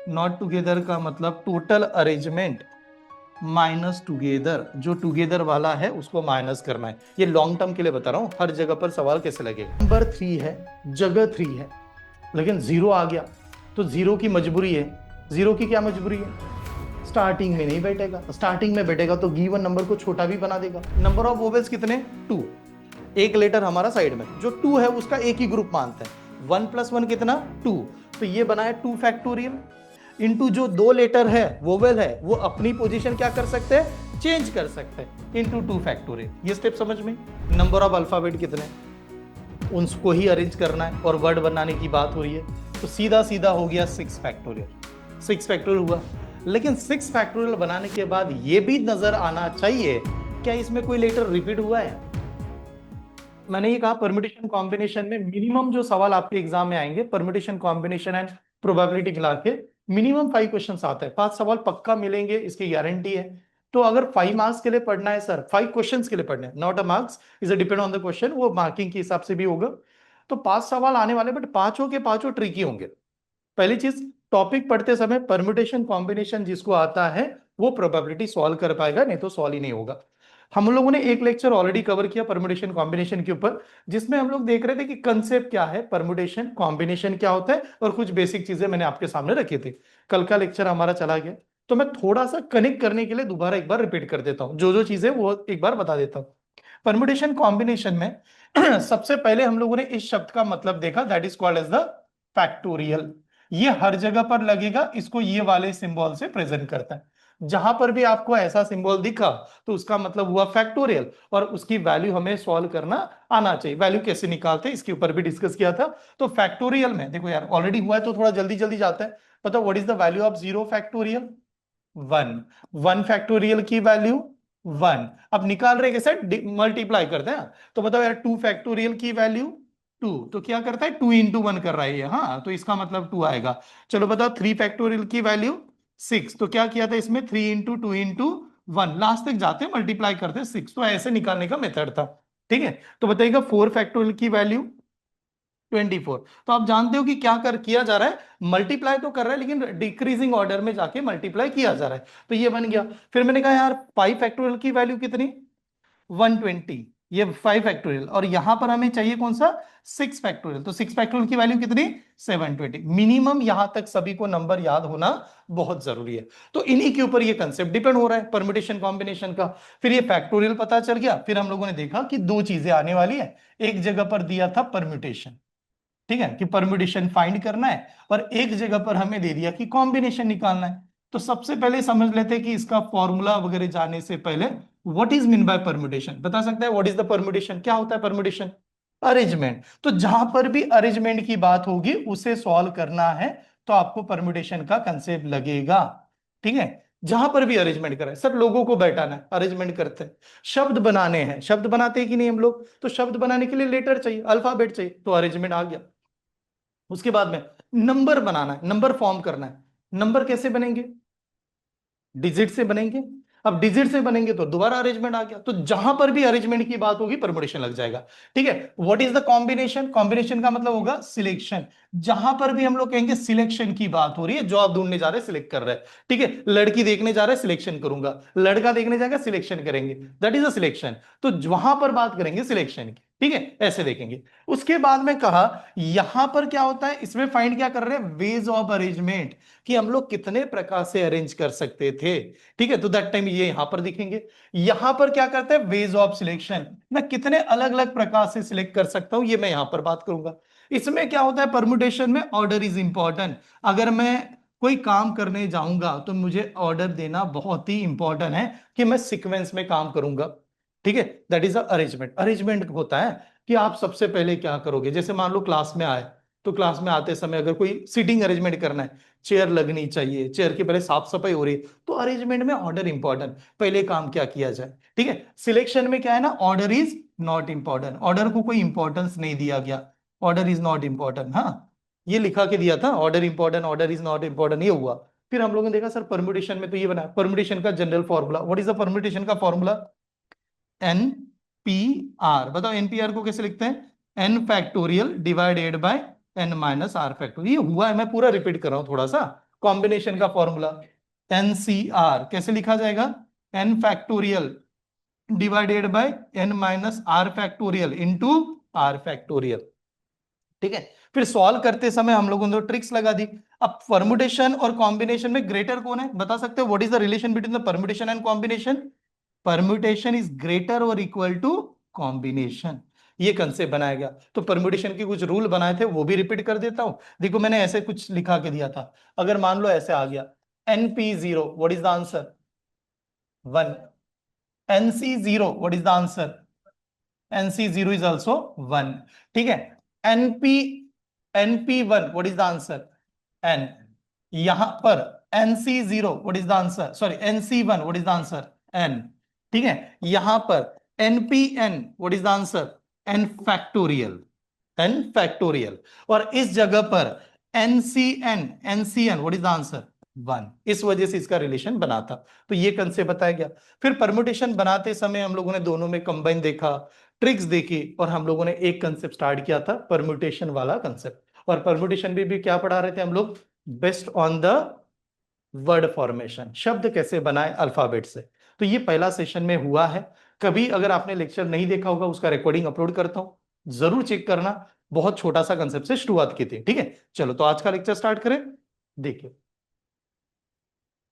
Not together का मतलब total arrangement minus together, जो टुगेदर वाला है उसको माइनस करना है। ये लॉन्ग टर्म के लिए बता रहा हूं, हर जगह पर सवाल कैसे लगेगा। नंबर 3 है, जगह 3 है, लेकिन जीरो आ गया तो जीरो की मजबूरी है। जीरो की क्या मजबूरी है? स्टार्टिंग में नहीं बैठेगा, स्टार्टिंग में बैठेगा तो गिवन नंबर को छोटा भी बना देगा। नंबर ऑफ वोवेल्स कितने? 2। एक लेटर हमारा साइड में, जो 2 है उसका एक ही ग्रुप मानते हैं। 1 + 1 कितना? 2। तो ये बना है 2 फैक्टोरियल इंटू जो 2 लेटर है वोवेल है वो अपनी पोजीशन क्या कर सकते हैं? चेंज कर सकते हैं, इंटू 2 फैक्टोरियल। ये स्टेप समझ में। नंबर ऑफ अल्फाबेट कितने, उसको ही अरेंज करना है और वर्ड बनाने की बात हो रही है, तो सीधा सीधा हो गया 6 फैक्टोरियल। 6 फैक्टोरियल हुआ, लेकिन 6 फैक्टोरियल बनाने के बाद ये भी नजर आना चाहिए क्या इसमें कोई लेटर रिपीट हुआ है। मैंने ये कहा परम्यूटेशन कॉम्बिनेशन में मिनिमम जो सवाल आपके एग्जाम में आएंगे, परम्यूटेशन कॉम्बिनेशन एंड प्रोबेबिलिटी मिला के मिनिमम 5 क्वेश्चन आते हैं। 5 सवाल पक्का मिलेंगे, इसकी गारंटी है। तो अगर 5 मार्क्स के लिए पढ़ना है सर, 5 क्वेश्चन के लिए पढ़ना है, not a marks, is a depend on the question, वो मार्किंग के हिसाब से भी होगा। तो 5 सवाल आने वाले, बट पांचों के पांचों ट्रिकी होंगे। पहली चीज, टॉपिक पढ़ते समय परम्यूटेशन कॉम्बिनेशन जिसको आता है वो प्रोबेबिलिटी सॉल्व कर पाएगा, नहीं तो सॉल्व ही नहीं होगा। हम लोगों ने एक लेक्चर ऑलरेडी कवर किया परम्यूटेशन कॉम्बिनेशन के ऊपर, जिसमें हम लोग देख रहे थे कि कंसेप्ट क्या है, परम्यूटेशन कॉम्बिनेशन क्या होता है, और कुछ बेसिक चीजें मैंने आपके सामने रखी थी। कल का लेक्चर हमारा चला गया, तो मैं थोड़ा सा कनेक्ट करने के लिए दोबारा एक बार रिपीट कर देता हूं, जो जो चीजें वो एक बार बता देता हूं। परम्यूटेशन कॉम्बिनेशन में सबसे पहले हम लोगों ने इस शब्द का मतलब देखा, that is called as the factorial. ये हर जगह पर लगेगा, इसको ये वाले सिंबल से प्रेजेंट करता है। जहां पर भी आपको ऐसा सिंबल दिखा तो उसका मतलब हुआ फैक्टोरियल, और उसकी वैल्यू हमें सॉल्व करना आना चाहिए। वैल्यू कैसे निकालते हैं इसके ऊपर भी डिस्कस किया था। तो फैक्टोरियल में देखो यार, ऑलरेडी हुआ है तो थोड़ा जल्दी जल्दी जाता है। पता what is the value of 0 factorial? 1। 1 factorial की वैल्यू 1। अब निकाल रहे कैसे? मल्टीप्लाई करते हैं। तो बताओ यार, 2 फैक्टोरियल की वैल्यू 2, तो क्या करता है? 2 × 1 कर रहा है ये, हाँ, तो इसका मतलब 2 आएगा। चलो बताओ, 3 फैक्टोरियल की वैल्यू 6, तो क्या किया था इसमें? 3 × 2 × 1, लास्ट तक जाते हैं मल्टीप्लाई करते हैं 6, तो ऐसे निकालने का मेथड था। ठीक है, तो बताइएगा 4 फैक्टोरियल की वैल्यू 24। तो आप जानते हो कि क्या कर किया जा रहा है, मल्टीप्लाई तो कर रहा है लेकिन डिक्रीजिंग ऑर्डर में जाके मल्टीप्लाई किया जा रहा है, तो ये बन गया। फिर मैंने कहा यार 5 फैक्टोरियल की वैल्यू कितनी? 120। ये 5 फैक्टोरियल, और यहां पर हमें चाहिए कौन सा? 6 फैक्टोरियल। तो 6 फैक्टोरियल की वैल्यू कितनी? 720। मिनिमम यहां तक सभी को नंबर याद होना बहुत जरूरी है। तो इन्हीं के ऊपर ये कंसेप्ट डिपेंड हो रहा है परम्यूटेशन कॉम्बिनेशन का। फिर ये फैक्टोरियल पता चल गया, फिर हम लोगों ने देखा कि दो चीजें आने वाली है। एक जगह पर दिया था परम्यूटेशन, ठीक है, कि परम्यूटेशन फाइंड करना है, और एक जगह पर हमें दे दिया कि कॉम्बिनेशन निकालना है। तो सबसे पहले समझ लेते हैं कि इसका फॉर्मूला वगैरह जाने से पहले what is mean by permutation. बता सकता है व्हाट इज द परम्यूटेशन? क्या होता है परम्यूटेशन? अरेंजमेंट। तो जहां पर भी अरेंजमेंट की बात होगी उसे सॉल्व करना है, तो आपको परम्यूटेशन का कंसेप्ट लगेगा। ठीक है, जहां पर भी अरेंजमेंट करें, सब लोगों को बैठाना है, अरेंजमेंट करते हैं। शब्द बनाने हैं, शब्द बनाते हैं कि नहीं हम लोग, तो शब्द बनाने के लिए लेटर चाहिए, अल्फाबेट चाहिए, तो अरेंजमेंट आ गया। उसके बाद में नंबर बनाना है, नंबर फॉर्म करना है। नंबर कैसे बनेंगे? डिजिट से बनेंगे। अब डिजिट से बनेंगे तो दोबारा अरेंजमेंट आ गया, तो जहां पर भी अरेंजमेंट की बात होगी परम्यूटेशन लग जाएगा। ठीक है, what is the combination? Combination का मतलब होगा सिलेक्शन। जहां पर भी हम लोग कहेंगे सिलेक्शन की बात हो रही है, जो आप ढूंढने जा रहे हैं सिलेक्ट कर रहे हैं। ठीक है, लड़की देखने जा रहे हैं, सिलेक्शन करूंगा, लड़का देखने जाएगा, सिलेक्शन करेंगे, दैट इज अ सिलेक्शन। तो वहां पर बात करेंगे सिलेक्शन की। ठीक है, ऐसे देखेंगे। उसके बाद में कहा यहां पर क्या होता है, इसमें फाइंड क्या कर रहे हैं? वेज ऑफ अरेंजमेंट, कि हम लोग कितने प्रकार से अरेंज कर सकते थे। ठीक है, तो दैट टाइम ये यहां पर दिखेंगे। यहां पर क्या करते हैं? वेज ऑफ सिलेक्शन, मैं कितने अलग अलग प्रकार से सिलेक्ट कर सकता हूं, ये मैं यहां पर बात करूंगा। इसमें क्या होता है, परम्यूटेशन में ऑर्डर इज इंपॉर्टेंट। अगर मैं कोई काम करने जाऊंगा तो मुझे ऑर्डर देना बहुत ही इंपॉर्टेंट है, कि मैं सीक्वेंस में काम करूंगा। ठीक है, दैट इज अरेंजमेंट। अरेंजमेंट होता है कि आप सबसे पहले क्या करोगे, जैसे मान लो क्लास में आए, तो क्लास में आते समय अगर कोई सीटिंग अरेंजमेंट करना है, चेयर लगनी चाहिए, चेयर की पहले साफ सफाई हो रही है, तो अरेंजमेंट में ऑर्डर इंपॉर्टेंट, पहले काम क्या किया जाए। ठीक है, सिलेक्शन में क्या है ना, order is not important, order को कोई इंपॉर्टेंस नहीं दिया गया, ऑर्डर इज नॉट इंपॉर्टेंट। हाँ, ये लिखा के दिया था, order important, order is not important, ये हुआ। फिर हम लोगों ने देखा सर परम्यूटेशन में तो ये बना, परम्यूटेशन का general formula, what is the permutation का फॉर्मूला? N P R. बताओ एनपीआर को कैसे लिखते हैं? N factorial divided by N minus R factorial. ये हुआ है, मैं पूरा रिपीट कर रहा हूं थोड़ा सा, कॉम्बिनेशन का फॉर्मूला NCR कैसे लिखा जाएगा, n factorial divided by n minus R factorial into R factorial. ठीक है, फिर सॉल्व करते समय हम लोगों ने ट्रिक्स लगा दी। अब परमुटेशन और कॉम्बिनेशन में ग्रेटर कौन है, बता सकते हो, what is the relation between the permutation and combination? Permutation is greater और इक्वल टू कॉम्बिनेशन। ये कंसेप्ट बनाया गया। तो परम्यूटेशन के कुछ रूल बनाए थे, वो भी रिपीट कर देता हूं। देखो मैंने ऐसे कुछ लिखा के दिया था, अगर मान लो ऐसे आ गया NP0, what is the answer? 1। NC0, what is the answer? NC0 is also 1। ठीक है, NP NP1, what is the answer? N। यहां पर NC0, what is the answer? Sorry, NC1, what is the answer? N। ठीक है, यहां पर NPN, what is the answer? N factorial. N factorial. और इस जगह पर NCN, what is the answer? 1। इस वजह से इसका रिलेशन बना था। तो ये कंसेप्ट बताया गया। फिर परमुटेशन बनाते समय हम लोगों ने दोनों में कंबाइन देखा, ट्रिक्स देखी, और हम लोगों ने एक कंसेप्ट स्टार्ट किया था, परमुटेशन वाला कंसेप्ट। और परमुटेशन भी क्या पढ़ा रहे थे हम लोग? Based on the word formation, शब्द कैसे बनाए अल्फाबेट से। तो ये पहला सेशन में हुआ है। कभी अगर आपने लेक्चर नहीं देखा होगा, उसका रिकॉर्डिंग अपलोड करता हूं, जरूर चेक करना। बहुत छोटा सा कंसेप्ट से शुरुआत की थी। ठीक है, चलो तो आज का लेक्चर स्टार्ट करें। देखिए,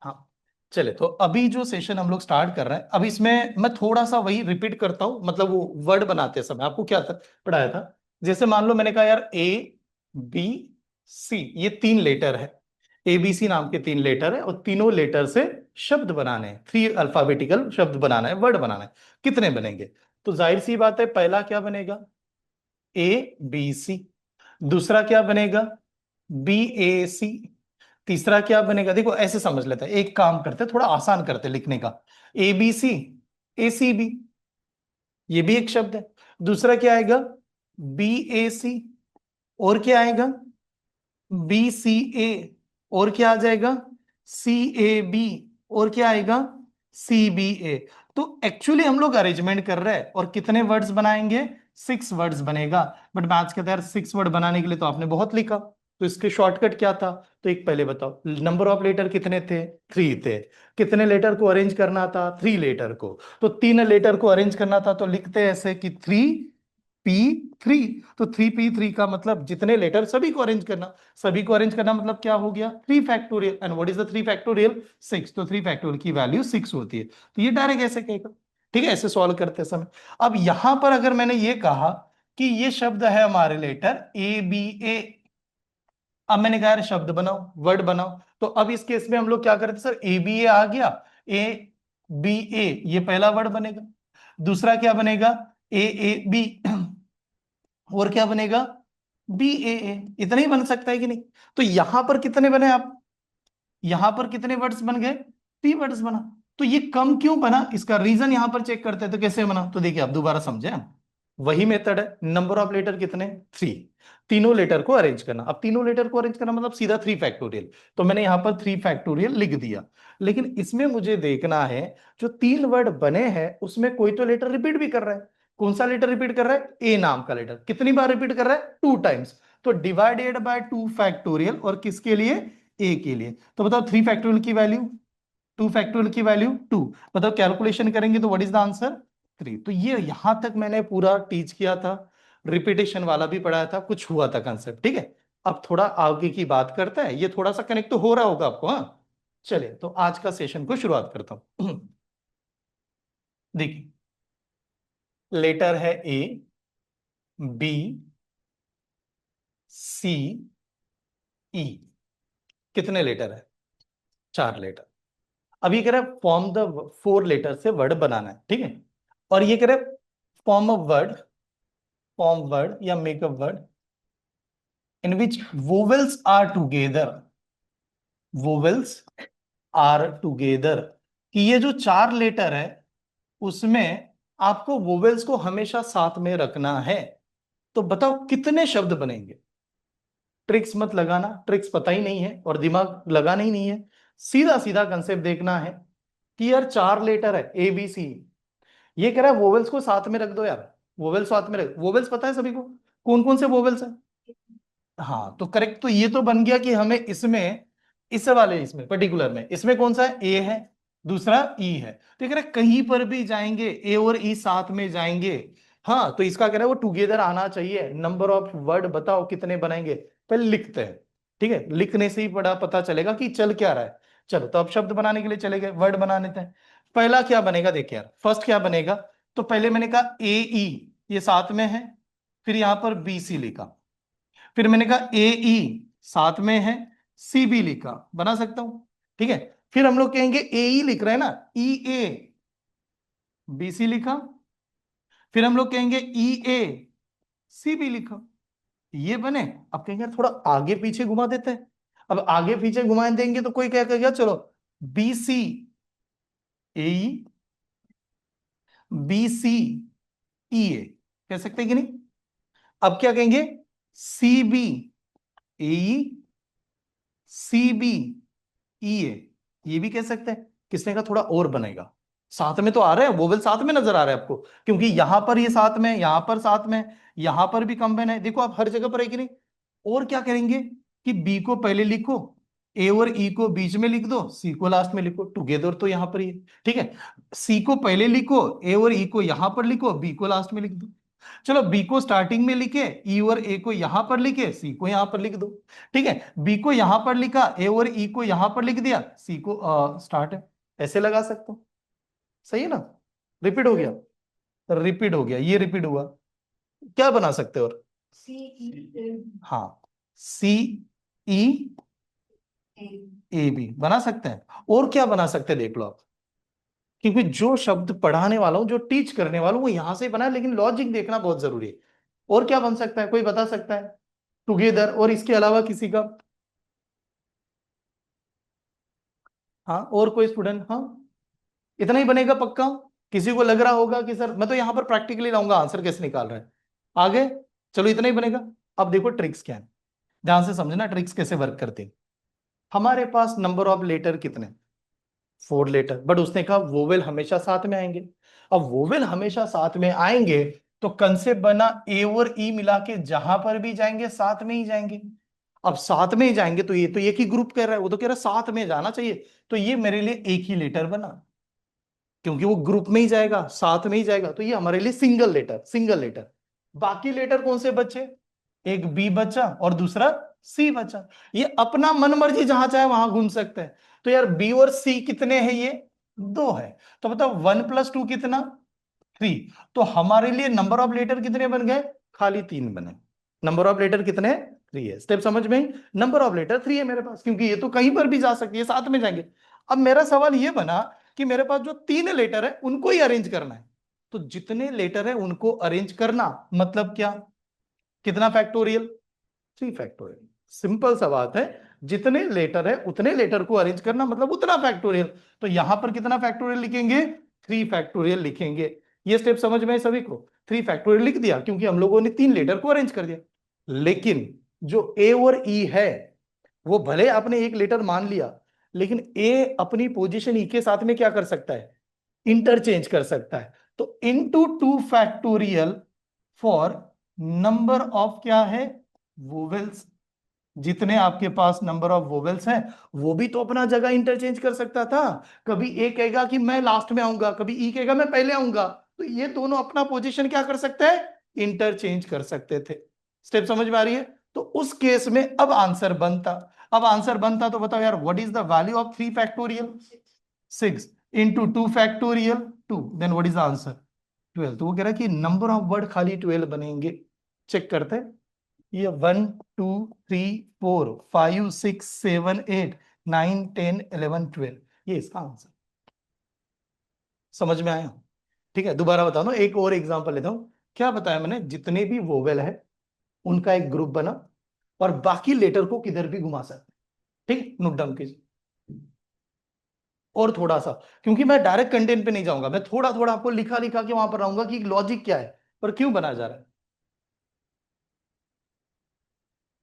हाँ, चले तो अभी जो सेशन हम लोग स्टार्ट कर रहे हैं, अब इसमें मैं थोड़ा सा वही रिपीट करता हूं, मतलब वो वर्ड बनाते समय आपको क्या था, पढ़ाया था। जैसे मान लो मैंने कहा यार ABC, ये 3 लेटर है, ABC नाम के 3 लेटर है, और तीनों लेटर से शब्द बनाने हैं, 3 अल्फाबेटिकल शब्द बनाना है, वर्ड बनाना है। कितने बनेंगे? तो जाहिर सी बात है, पहला क्या बनेगा? ABC। दूसरा क्या बनेगा? BAC। तीसरा क्या बनेगा? देखो ऐसे समझ लेते हैं, एक काम करते हैं, थोड़ा आसान करते हैं लिखने का। ABC ACB, ये भी एक शब्द है। दूसरा क्या आएगा? BAC। और क्या आएगा? BCA। और क्या आ जाएगा? CAB। और क्या आएगा? CBA। तो एक्चुअली हम लोग अरेंजमेंट कर रहे हैं, और कितने वर्ड्स बनाएंगे? 6 वर्ड्स बनेगा। बट मैं आज कहता यार 6 वर्ड बनाने के लिए तो आपने बहुत लिखा, तो इसके शॉर्टकट क्या था? तो एक पहले बताओ, नंबर ऑफ लेटर कितने थे? 3 थे। कितने लेटर को अरेंज करना था? 3 लेटर को। तो 3 लेटर को अरेंज करना था, तो लिखते ऐसे कि 3P3। तो 3P3 का मतलब जितने लेटर सभी को अरेंज करना। सभी को अरेंज करना मतलब क्या हो गया? 3 factorial. And what is the 3 factorial? 6। तो 3 फैक्टोरियल की वैल्यू 6 होती है। तो ये डायरेक्ट ऐसे कहेगा। ठीक है, ऐसे सॉल्व करते समय। अब यहां पर अगर मैंने ये कहा कि ये शब्द है हमारे लेटर ABA, अब मैंने कहा यार शब्द बनाओ, वर्ड बनाओ। तो अब इस केस में हम लोग क्या करते? सर ABA आ गया, ABA, ये पहला वर्ड बनेगा। दूसरा क्या बनेगा? AAB। और क्या बनेगा? BAA। इतना ही बन सकता है कि नहीं? तो यहां पर कितने बने आप? यहां पर कितने वर्ड्स बन गए? 3 वर्ड्स बना। तो ये कम क्यों बना, इसका रीजन यहां पर चेक करते हैं। तो कैसे बना? तो देखिए, आप दोबारा समझे हम, वही मेथड है। नंबर ऑफ लेटर कितने? 3। तीनों लेटर को अरेंज करना। अब तीनों लेटर को अरेंज करना मतलब सीधा 3 फैक्टोरियल। तो मैंने यहां पर 3 फैक्टोरियल लिख दिया। लेकिन इसमें मुझे देखना है, जो 3 वर्ड बने हैं उसमें कोई तो लेटर रिपीट भी कर रहा है। कौन सा लेटर रिपीट कर रहा है? ए नाम का लेटर। कितनी बार रिपीट कर रहा है? 2 टाइम्स। तो डिवाइडेड बाय 2 फैक्टोरियल, और किसके लिए? ए के लिए। तो बताओ 3 फैक्टोरियल की वैल्यू, 2 फैक्टोरियल की वैल्यू 2। बताओ कैलकुलेशन करेंगे तो व्हाट इज द आंसर? 3। तो ये यहां तक मैंने पूरा टीच किया था, रिपीटेशन वाला भी पढ़ाया था, कुछ हुआ था कंसेप्ट। ठीक है, अब थोड़ा आगे की बात करते हैं। ये थोड़ा सा कनेक्ट तो हो रहा होगा आपको, हाँ। चलिए तो आज का सेशन को शुरुआत करता हूं। देखिए, लेटर है A, B, C, E। कितने लेटर है? 4 लेटर। अब ये कह रहा है फॉर्म द 4 लेटर से वर्ड बनाना है। ठीक है, और ये कह रहा है form a word, form word या make a word in which vowels are together, vowels are together. कि ये जो 4 लेटर है उसमें आपको वोवेल्स को हमेशा साथ में रखना है। तो बताओ कितने शब्द बनेंगे? ट्रिक्स मत लगाना, ट्रिक्स पता ही नहीं है और दिमाग लगाना ही नहीं है। सीधा सीधा कंसेप्ट देखना है कि यार 4 लेटर है ABC, ये कह रहा है वोवेल्स को साथ में रख दो यार। वोवेल्स साथ में रख, वोवेल्स पता है सभी को कौन कौन से वोवेल्स है? हाँ, तो करेक्ट। तो ये तो बन गया कि हमें इसमें इस वाले इसमें पर्टिकुलर में, इसमें कौन सा है, ए है, दूसरा ई है। तो कह रहा है कहीं पर भी जाएंगे ए और ई साथ में जाएंगे। हाँ, तो इसका कह रहा है वो टुगेदर आना चाहिए। नंबर ऑफ वर्ड बताओ कितने बनाएंगे, पहले लिखते हैं। ठीक है, लिखने से ही बड़ा पता चलेगा कि चल क्या रहा है। चलो, तो अब शब्द बनाने के लिए चले गए, वर्ड बना लेते हैं। पहला क्या बनेगा, देखिए यार, फर्स्ट क्या बनेगा। तो पहले मैंने कहा ए ई, ये साथ में है, फिर यहां पर बी सी लिखा, फिर मैंने कहा ए ई साथ में है, सी बी लिखा, बना सकता हूं। ठीक है, फिर हम लोग कहेंगे ए ई लिख रहे हैं ना, ई ए बी सी लिखा, फिर हम लोग कहेंगे ई ए सी बी लिखा, ये बने। अब कहेंगे यार थोड़ा आगे पीछे घुमा देते हैं। अब आगे पीछे घुमा देंगे तो कोई क्या कहेगा, चलो बी सी ए ई, बी सी ई ए, कह सकते हैं कि नहीं। अब क्या कहेंगे, सी बी ए ई, सी बी ई ए, ये भी कह सकते हैं। किसने का थोड़ा और बनेगा, साथ में तो आ रहे हैं, वोवेल साथ में नजर आ रहा है आपको, क्योंकि यहां पर ये साथ में, यहां पर साथ में, यहां पर भी कंबाइन है, देखो आप हर जगह पर है कि नहीं। और क्या करेंगे कि बी को पहले लिखो, ए और ई को बीच में लिख दो, सी को लास्ट में लिखो, टुगेदर तो यहां पर ही है। ठीक है, सी को पहले लिखो, ए और ई को यहां पर लिखो, बी को लास्ट में लिख दो। चलो, बी को स्टार्टिंग में लिखे, ई और ए को यहां पर लिखे, सी को यहां पर लिख दो। ठीक है, बी को यहां पर लिखा, ए और ई को यहां पर लिख दिया, सी को स्टार्ट है, ऐसे लगा सकते हो। सही है ना, रिपीट हो गया, रिपीट हो गया, ये रिपीट हुआ। क्या बना सकते हो और, हाँ, सी ई ए बी बना सकते हैं। और क्या बना सकते हैं देख लो आप, क्योंकि जो शब्द पढ़ाने वाला हूं, जो टीच करने वाला हूं, वो यहां से बना है, लेकिन लॉजिक देखना बहुत जरूरी है। और क्या बन सकता है, कोई बता सकता है टुगेदर, और इसके अलावा किसी का। हाँ, और कोई स्टूडेंट, हाँ, इतना ही बनेगा पक्का। किसी को लग रहा होगा कि सर मैं तो यहां पर प्रैक्टिकली लाऊंगा, आंसर कैसे निकाल रहा है आगे। चलो, इतना ही बनेगा। अब देखो ट्रिक्स क्या है, ध्यान से समझना ट्रिक्स कैसे वर्क करती है। हमारे पास नंबर ऑफ लेटर कितने, 4 लेटर, बट उसने कहा वोवेल हमेशा साथ में आएंगे। अब वोवेल हमेशा साथ में आएंगे, तो कंसेप्ट बना ए और ई मिला के जहां पर भी जाएंगे साथ में ही जाएंगे। अब साथ में ही जाएंगे, तो ये तो एक ही ग्रुप कह रहा है, वो तो कह रहा है साथ में जाना चाहिए, तो ये मेरे लिए एक ही लेटर बना, क्योंकि वो ग्रुप में ही जाएगा, साथ में ही जाएगा, तो ये हमारे लिए सिंगल लेटर, सिंगल लेटर। बाकी लेटर कौन से बचे, एक बी बचा और दूसरा सी बचा। ये अपना मन मर्जी जहां चाहे वहां घूम सकते हैं। तो यार बी और सी कितने हैं, ये 2 है। तो बताओ 1 + 2 कितना, 3। तो हमारे लिए नंबर ऑफ लेटर कितने बन गए, खाली 3 बने। नंबर ऑफ लेटर कितने, 3 है। स्टेप समझ में, नंबर ऑफ लेटर 3 है मेरे पास, क्योंकि ये तो कहीं पर भी जा सकती है, साथ में जाएंगे। अब मेरा सवाल ये बना कि मेरे पास जो 3 लेटर है उनको ही अरेंज करना है। तो जितने लेटर है उनको अरेंज करना मतलब क्या, कितना फैक्टोरियल, 3 फैक्टोरियल। सिंपल सा बात है, जितने लेटर है उतने लेटर को अरेंज करना मतलब उतना फैक्टोरियल। तो यहां पर कितना फैक्टोरियल लिखेंगे, 3 फैक्टोरियल लिखेंगे। ये स्टेप समझ में है सभी को, 3 फैक्टोरियल लिख दिया, क्योंकि हम लोगों ने 3 लेटर को अरेंज कर दिया। लेकिन जो ए और ई है, वो भले आपने एक लेटर मान लिया, लेकिन ए अपनी पोजीशन ई के साथ में क्या कर सकता है, इंटरचेंज कर सकता है। तो into 2 factorial for number of क्या है, वोवेल्स। जितने आपके पास नंबर ऑफ वोवेल्स हैं, वो भी तो अपना जगह इंटरचेंज कर सकता था। कभी ए कहेगा कि मैं लास्ट में आऊंगा, कभी ई कहेगा मैं पहले आऊंगा, तो ये दोनों अपना पोजीशन क्या कर सकते हैं, इंटरचेंज कर सकते थे। स्टेप समझ में आ रही है। तो उस केस में अब आंसर बनता, अब आंसर बनता, तो बताओ यार what is the value of 3 factorial, 6 into 2 factorial 2, then what is the answer, 12। तो वो कह रहा है कि नंबर ऑफ वर्ड खाली 12 बनेंगे। चेक करते हैं, ये 1 2 3 4 5 6 7 8 9 10 11 12, ये इसका आंसर। समझ में आया, ठीक है। दोबारा बता दो, एक और एग्जांपल लेता हूं। क्या बताया मैंने, जितने भी वोवेल है उनका एक ग्रुप बना, और बाकी लेटर को किधर भी घुमा सकते, ठीक, नोट डाउन कीजिए। और थोड़ा सा, क्योंकि मैं डायरेक्ट कंटेंट पे नहीं जाऊंगा, मैं थोड़ा थोड़ा आपको लिखा लिखा के वहां पर रहूंगा कि लॉजिक क्या है और क्यों बनाया जा रहा है।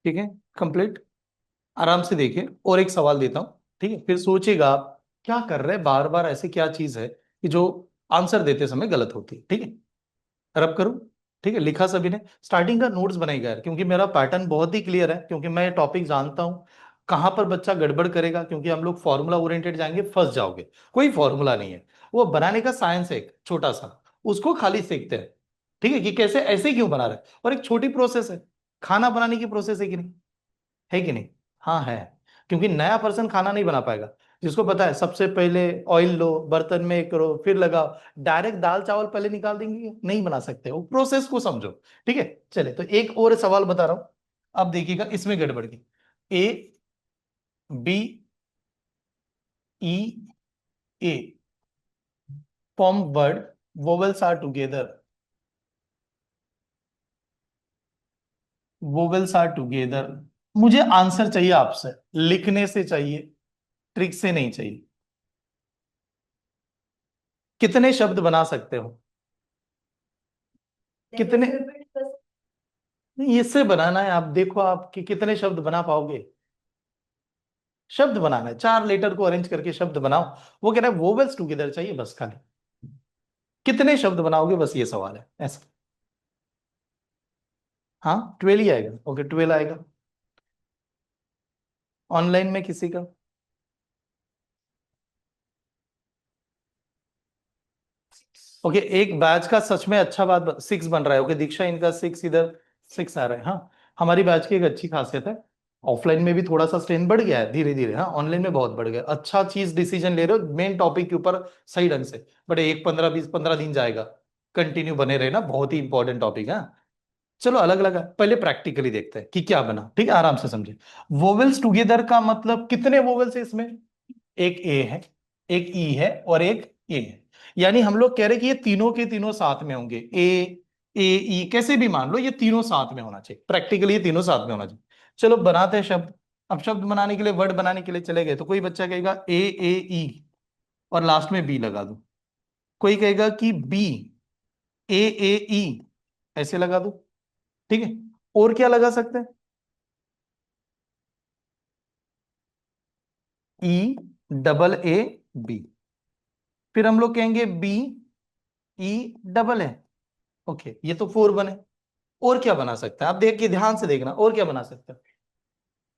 ठीक है, कंप्लीट। आराम से देखिए, और एक सवाल देता हूं, ठीक है, फिर सोचिएगा आप क्या कर रहे हैं, बार बार ऐसे क्या चीज है कि जो आंसर देते समय गलत होती है। ठीक है, रब करूं, ठीक है, लिखा सभी ने, स्टार्टिंग का नोट्स बनाएगा यार, क्योंकि मेरा पैटर्न बहुत ही क्लियर है, क्योंकि मैं टॉपिक जानता हूं। कहां पर बच्चा गड़बड़ करेगा, क्योंकि हम लोग फॉर्मूला ओरिएंटेड जाएंगे, फंस जाओगे। कोई फॉर्मूला नहीं है, वो बनाने का साइंस है एक छोटा सा, उसको खाली सीखते हैं। ठीक है, कि कैसे ऐसे क्यों बना रहे हैं, और एक छोटी प्रोसेस है, खाना बनाने की प्रोसेस है कि नहीं, है कि नहीं? हाँ है। क्योंकि नया पर्सन खाना नहीं बना पाएगा, जिसको पता है सबसे पहले ऑयल लो, बर्तन में करो, फिर लगाओ, डायरेक्ट दाल चावल पहले निकाल देंगे, नहीं बना सकते, वो प्रोसेस को समझो। ठीक है, चले तो एक और सवाल बता रहा हूं, अब देखिएगा इसमें गड़बड़ की। A, B, E, A form word, vowels are together, vowels are together. मुझे आंसर चाहिए आपसे, लिखने से चाहिए, ट्रिक से नहीं चाहिए। कितने शब्द बना सकते हो? कितने? नहीं, इससे बनाना है, आप देखो आप कि कितने शब्द बना पाओगे। शब्द बनाना है, 4 लेटर को अरेंज करके शब्द बनाओ। वो कह रहा है वोवेल्स टुगेदर चाहिए बस, खाली कितने शब्द बनाओगे, बस ये सवाल है ऐसा। हाँ 12 ही आएगा, ओके 12 आएगा। ऑनलाइन में किसी का? ओके, एक बैच का सच में अच्छा बात, 6 बन रहा है। ओके दीक्षा, इनका 6 इधर, 6 आ रहा है। हाँ, हमारी बैच की एक अच्छी खासियत है, ऑफलाइन में भी थोड़ा सा स्ट्रेंथ बढ़ गया है धीरे धीरे, हाँ ऑनलाइन में बहुत बढ़ गया। अच्छा चीज डिसीजन ले रहे हो मेन टॉपिक के ऊपर सही ढंग से, बट एक 15-20-15 दिन जाएगा, कंटिन्यू बने रहे ना, बहुत ही इंपॉर्टेंट टॉपिक है। चलो अलग अलग है, पहले प्रैक्टिकली देखते हैं कि क्या बना। ठीक है, आराम से समझे। वोवेल्स टुगेदर का मतलब कितने वोवेल्स है इसमें? एक ए है, एक ई है, और एक ए है। यानी हम लोग कह रहे हैं कि ये तीनों के तीनों साथ में होंगे, ए ई कैसे भी मान लो, ये तीनों साथ में होना चाहिए, प्रैक्टिकली ये तीनों साथ में होना चाहिए। चलो बनाते हैं शब्द। अब शब्द बनाने के लिए, वर्ड बनाने के लिए चले गए, तो कोई बच्चा कहेगा ए ई और लास्ट में बी लगा दो, कोई कहेगा कि बी ए ई ऐसे लगा दो। ठीक है, और क्या लगा सकते हैं? ई डबल ए बी, फिर हम लोग कहेंगे बी ई डबल है। ओके, ये तो 4 बने। और क्या बना सकते हैं आप, देख के ध्यान से देखना, और क्या बना सकते हैं?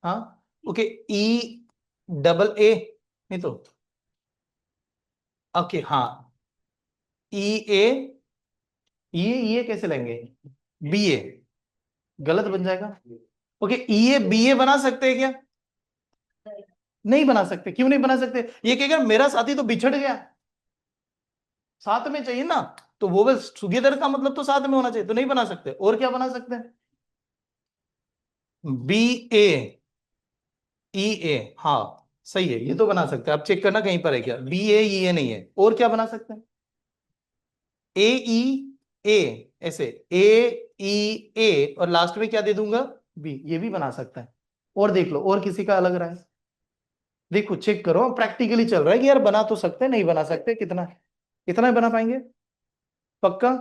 हाँ, ओके, ई डबल ए, नहीं तो, ओके हाँ, ई ए, ये कैसे लेंगे, बी ए, गलत बन जाएगा। ओके, ई ए बी ए बना सकते हैं क्या? नहीं बना सकते, क्यों नहीं बना सकते? ये कहेगा मेरा साथी तो बिछड़ गया, साथ में चाहिए ना, तो वो बस टुगेदर का मतलब तो साथ में होना चाहिए, तो नहीं बना सकते। और क्या बना सकते हैं? बी ए ई ए, हाँ सही है, ये तो बना सकते हैं। आप चेक करना कहीं पर है क्या, बी ए ई ए नहीं है। और क्या बना सकते हैं? ए ई ए, ऐसे ए ई ए, और लास्ट में क्या दे दूंगा, बी, ये भी बना सकता है। और देख लो, और किसी का अलग रहा है? देखो चेक करो, प्रैक्टिकली चल रहा है कि यार बना तो सकते हैं, नहीं बना सकते, कितना है, इतना ही बना पाएंगे पक्का?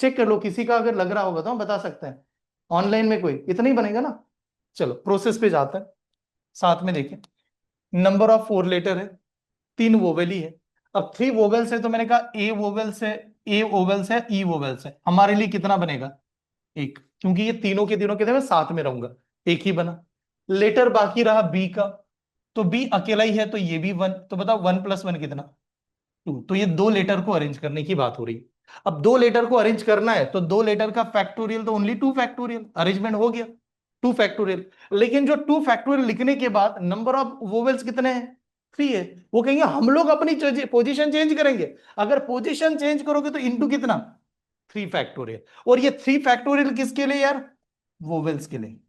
चेक कर लो, किसी का अगर लग रहा होगा तो हम बता सकते हैं। ऑनलाइन में कोई इतना ही बनेगा ना। चलो प्रोसेस पे जाते हैं, साथ में देखें। नंबर ऑफ 4 लेटर है, 3 वोवेल ही है। अब 3 वोवेल्स है, तो मैंने कहा ए वोवेल्स है, ए वोवेल्स है, ई वोवेल्स है, हमारे लिए कितना बनेगा? एक, क्योंकि ये तीनों के तीनों के मैं साथ में रहूंगा, एक ही बना। लेटर बाकी रहा बी का, तो बी अकेला ही है, तो ये भी 1, तो बताओ 1 + 1 कितना? 2। तो ये 2 लेटर को अरेंज करने की बात हो रही है। अब 2 लेटर को अरेंज करना है, तो 2 लेटर का फैक्टोरियल तो ओनली 2 फैक्टोरियल, अरेंजमेंट हो गया 2 फैक्टोरियल। लेकिन जो 2 फैक्टोरियल लिखने के बाद नंबर ऑफ वोवेल्स कितने हैं? 3 है। वो कहेंगे हम लोग अपनी पोजीशन चेंज करेंगे। अगर पोजीशन चेंज करोगे तो इंटू कितना? 3 फैक्टोरियल। और ये 3 फैक्टोरियल किसके लिए यार? वोवेल्स के लिए।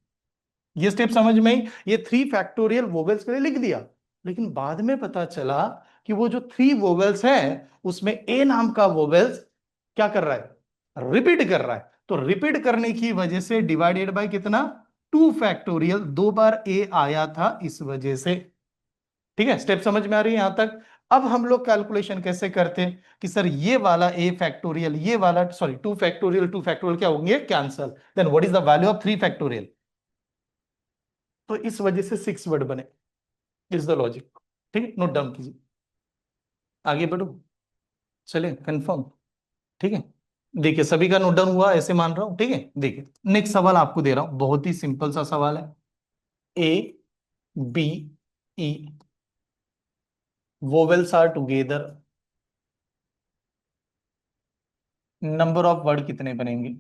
ये स्टेप समझ में ही, ये 3 फैक्टोरियल वोवेल्स के लिए लिख दिया। लेकिन बाद में पता चला कि वो जो 3 वोवेल्स है, उसमें ए नाम का वोवेल्स क्या कर रहा है, रिपीट कर रहा है। तो रिपीट करने की वजह से डिवाइडेड बाय कितना, 2 फैक्टोरियल, 2 बार ए आया था इस वजह से। ठीक है, स्टेप समझ में आ रही है यहां तक? अब हम लोग कैलकुलेशन कैसे करते हैं कि सर ये वाला ए फैक्टोरियल, ये वाला सॉरी 2 फैक्टोरियल, 2 फैक्टोरियल क्या होंगे, cancel, then what is the value of 3 factorial? तो इस वजह से 6 वर्ड बने, इज द लॉजिक। ठीक है, नोट डाउन कीजिए, आगे बढ़ो, चले कंफर्म। ठीक है, देखिए सभी का नोट डाउन हुआ, ऐसे मान रहा हूं। ठीक है, देखिए नेक्स्ट सवाल आपको दे रहा हूं, बहुत ही सिंपल सा सवाल है। A B E, vowels are together, number of word कितने बनेंगे?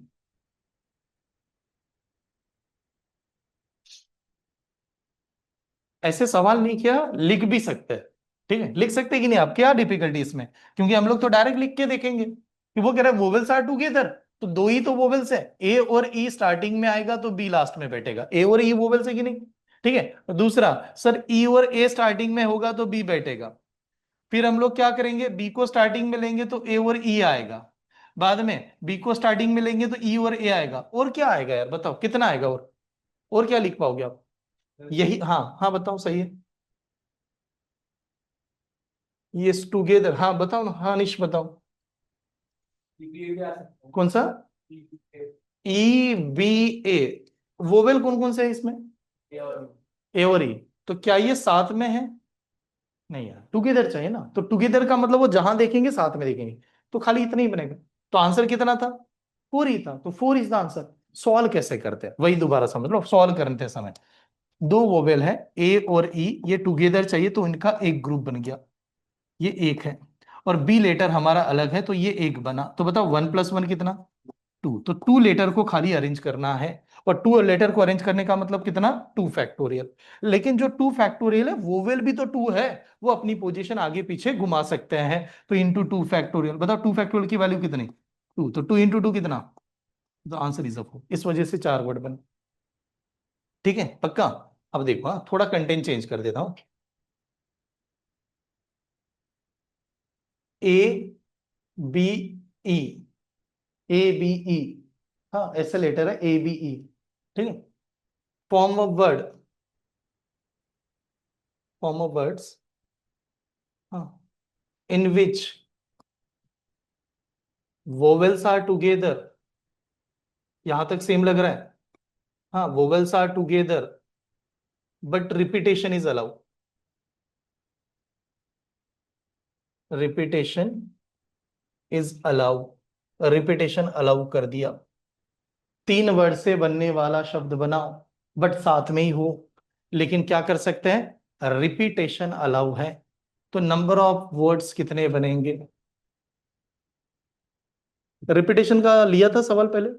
ऐसे सवाल नहीं किया, लिख भी सकते हैं। ठीक है, लिख सकते हैं कि नहीं, आप क्या डिफिकल्टी इसमें? क्योंकि हम लोग तो डायरेक्ट लिख के देखेंगे कि वो कह रहा है वोवेल्स आर टुगेदर, तो दो ही तो वोवेल्स है, ए और ई स्टार्टिंग में आएगा तो बी लास्ट में बैठेगा, ए और ई वोवेल्स है कि नहीं? ठीक है, तो दूसरा, सर ई और ए स्टार्टिंग में होगा तो बी बैठेगा। फिर हम लोग क्या करेंगे, बी को स्टार्टिंग में लेंगे तो ए और ई आएगा, बाद में बी को स्टार्टिंग में लेंगे तो ई और ए आएगा, और क्या आएगा यार बताओ, कितना आएगा? और क्या लिख पाओगे आप? यही, हाँ हाँ बताओ, सही है। ये टुगेदर, हाँ बताओ ना, हाँ निश बताओ। कौन सा? ई बी ए, वोवेल कौन कौन से है इसमें? ए और ई, तो क्या ये साथ में है? नहीं यार, टुगेदर चाहिए ना, तो टुगेदर का मतलब वो जहां देखेंगे साथ में देखेंगे, तो खाली इतना ही बनेगा। तो आंसर कितना था? फोर ही था, तो four is the answer. Solve कैसे करते हैं वही दोबारा समझ लो, सॉल्व करते समय दो वोवेल है ए और ई, ये टुगेदर चाहिए तो इनका एक ग्रुप बन गया, ये एक है, और बी लेटर हमारा अलग है तो ये एक बना, तो बताओ वन प्लस वन कितना? टू, तो टू लेटर को खाली अरेंज करना है, और टू लेटर को अरेंज करने का मतलब कितना? Two factorial. लेकिन जो टू फैक्टोरियल है वोवेल भी तो टू है, वो अपनी पोजीशन आगे पीछे घुमा सकते हैं, तो इंटू टू फैक्टोरियल, बताओ टू फैक्टोरियल की वैल्यू कितनी? टू, तो टू इंटू टू कितना? तो आंसर इज फोर, इस वजह से चार वर्ड बने। ठीक है पक्का? अब देखो, हाँ थोड़ा कंटेंट चेंज कर देता हूं। ए बी ई, ए बी ई, हाँ ऐसे लेटर है ए बी ई। ठीक है, form of word, form of words, हाँ, in which vowels are together, यहां तक सेम लग रहा है? हाँ, vowels are together but repetition is allow, repetition is allow, repetition allow कर दिया। तीन वर्ड से बनने वाला शब्द बनाओ, बट साथ में ही हो, लेकिन क्या कर सकते हैं, रिपीटेशन अलाउ है, तो नंबर ऑफ वर्ड्स कितने बनेंगे? रिपीटेशन का लिया था सवाल पहले,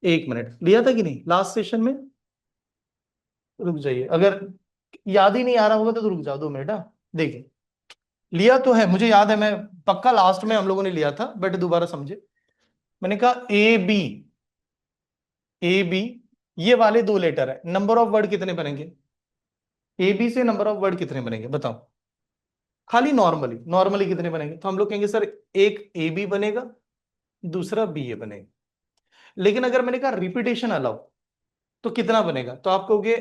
एक मिनट लिया था कि नहीं लास्ट सेशन में? रुक जाइए, अगर याद ही नहीं आ रहा होगा तो रुक जाओ 2 मिनट, हाँ देखिए, लिया तो है मुझे याद है, मैं पक्का लास्ट में हम लोगों ने लिया था, बट दोबारा समझे। मैंने कहा ए बी, ए बी, ये वाले दो लेटर है, नंबर ऑफ वर्ड कितने बनेंगे? ए बी से नंबर ऑफ वर्ड कितने बनेंगे बताओ? खाली नॉर्मली, नॉर्मली कितने बनेंगे? तो हम लोग कहेंगे सर एक ए बी बनेगा, दूसरा बी ए बनेगा। लेकिन अगर मैंने कहा रिपीटेशन अलाउ, तो कितना बनेगा? तो आप कहोगे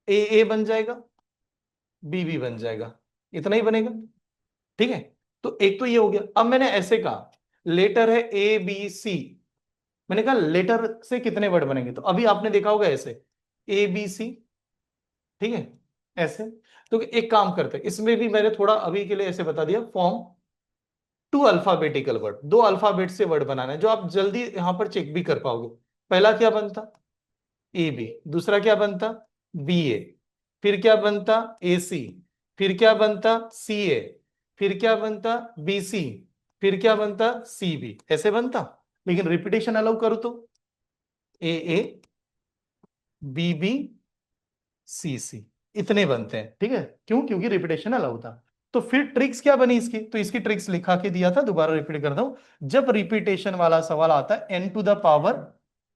ए बन जाएगा, बी बी बन जाएगा, इतना ही बनेगा। ठीक है, तो एक तो ये हो गया। अब मैंने ऐसे कहा लेटर है ए बी सी, मैंने कहा लेटर से कितने वर्ड बनेंगे? तो अभी आपने देखा होगा ऐसे ए बी सी, ठीक है, ऐसे। तो एक काम करते हैं, इसमें भी मैंने थोड़ा अभी के लिए ऐसे बता दिया, फॉर्म टू अल्फाबेटिकल वर्ड, दो अल्फाबेट से वर्ड बनाना है जो आप जल्दी यहां पर चेक भी कर पाओगे। पहला क्या बनता? ए बी, दूसरा क्या बनता? बी ए, फिर क्या बनता? ए सी, फिर क्या बनता? सी ए, फिर क्या बनता? बी सी, फिर क्या बनता? सी बी, ऐसे बनता। लेकिन रिपीटेशन अलाउ करो तो ए ए, बी बी, सी सी, इतने बनते हैं। ठीक है, क्यों? क्योंकि रिपीटेशन अलाउ था। तो फिर ट्रिक्स क्या बनी इसकी? तो इसकी ट्रिक्स लिखा के दिया था, दोबारा रिपीट करता हूं। जब रिपीटेशन वाला सवाल आता है, N to the power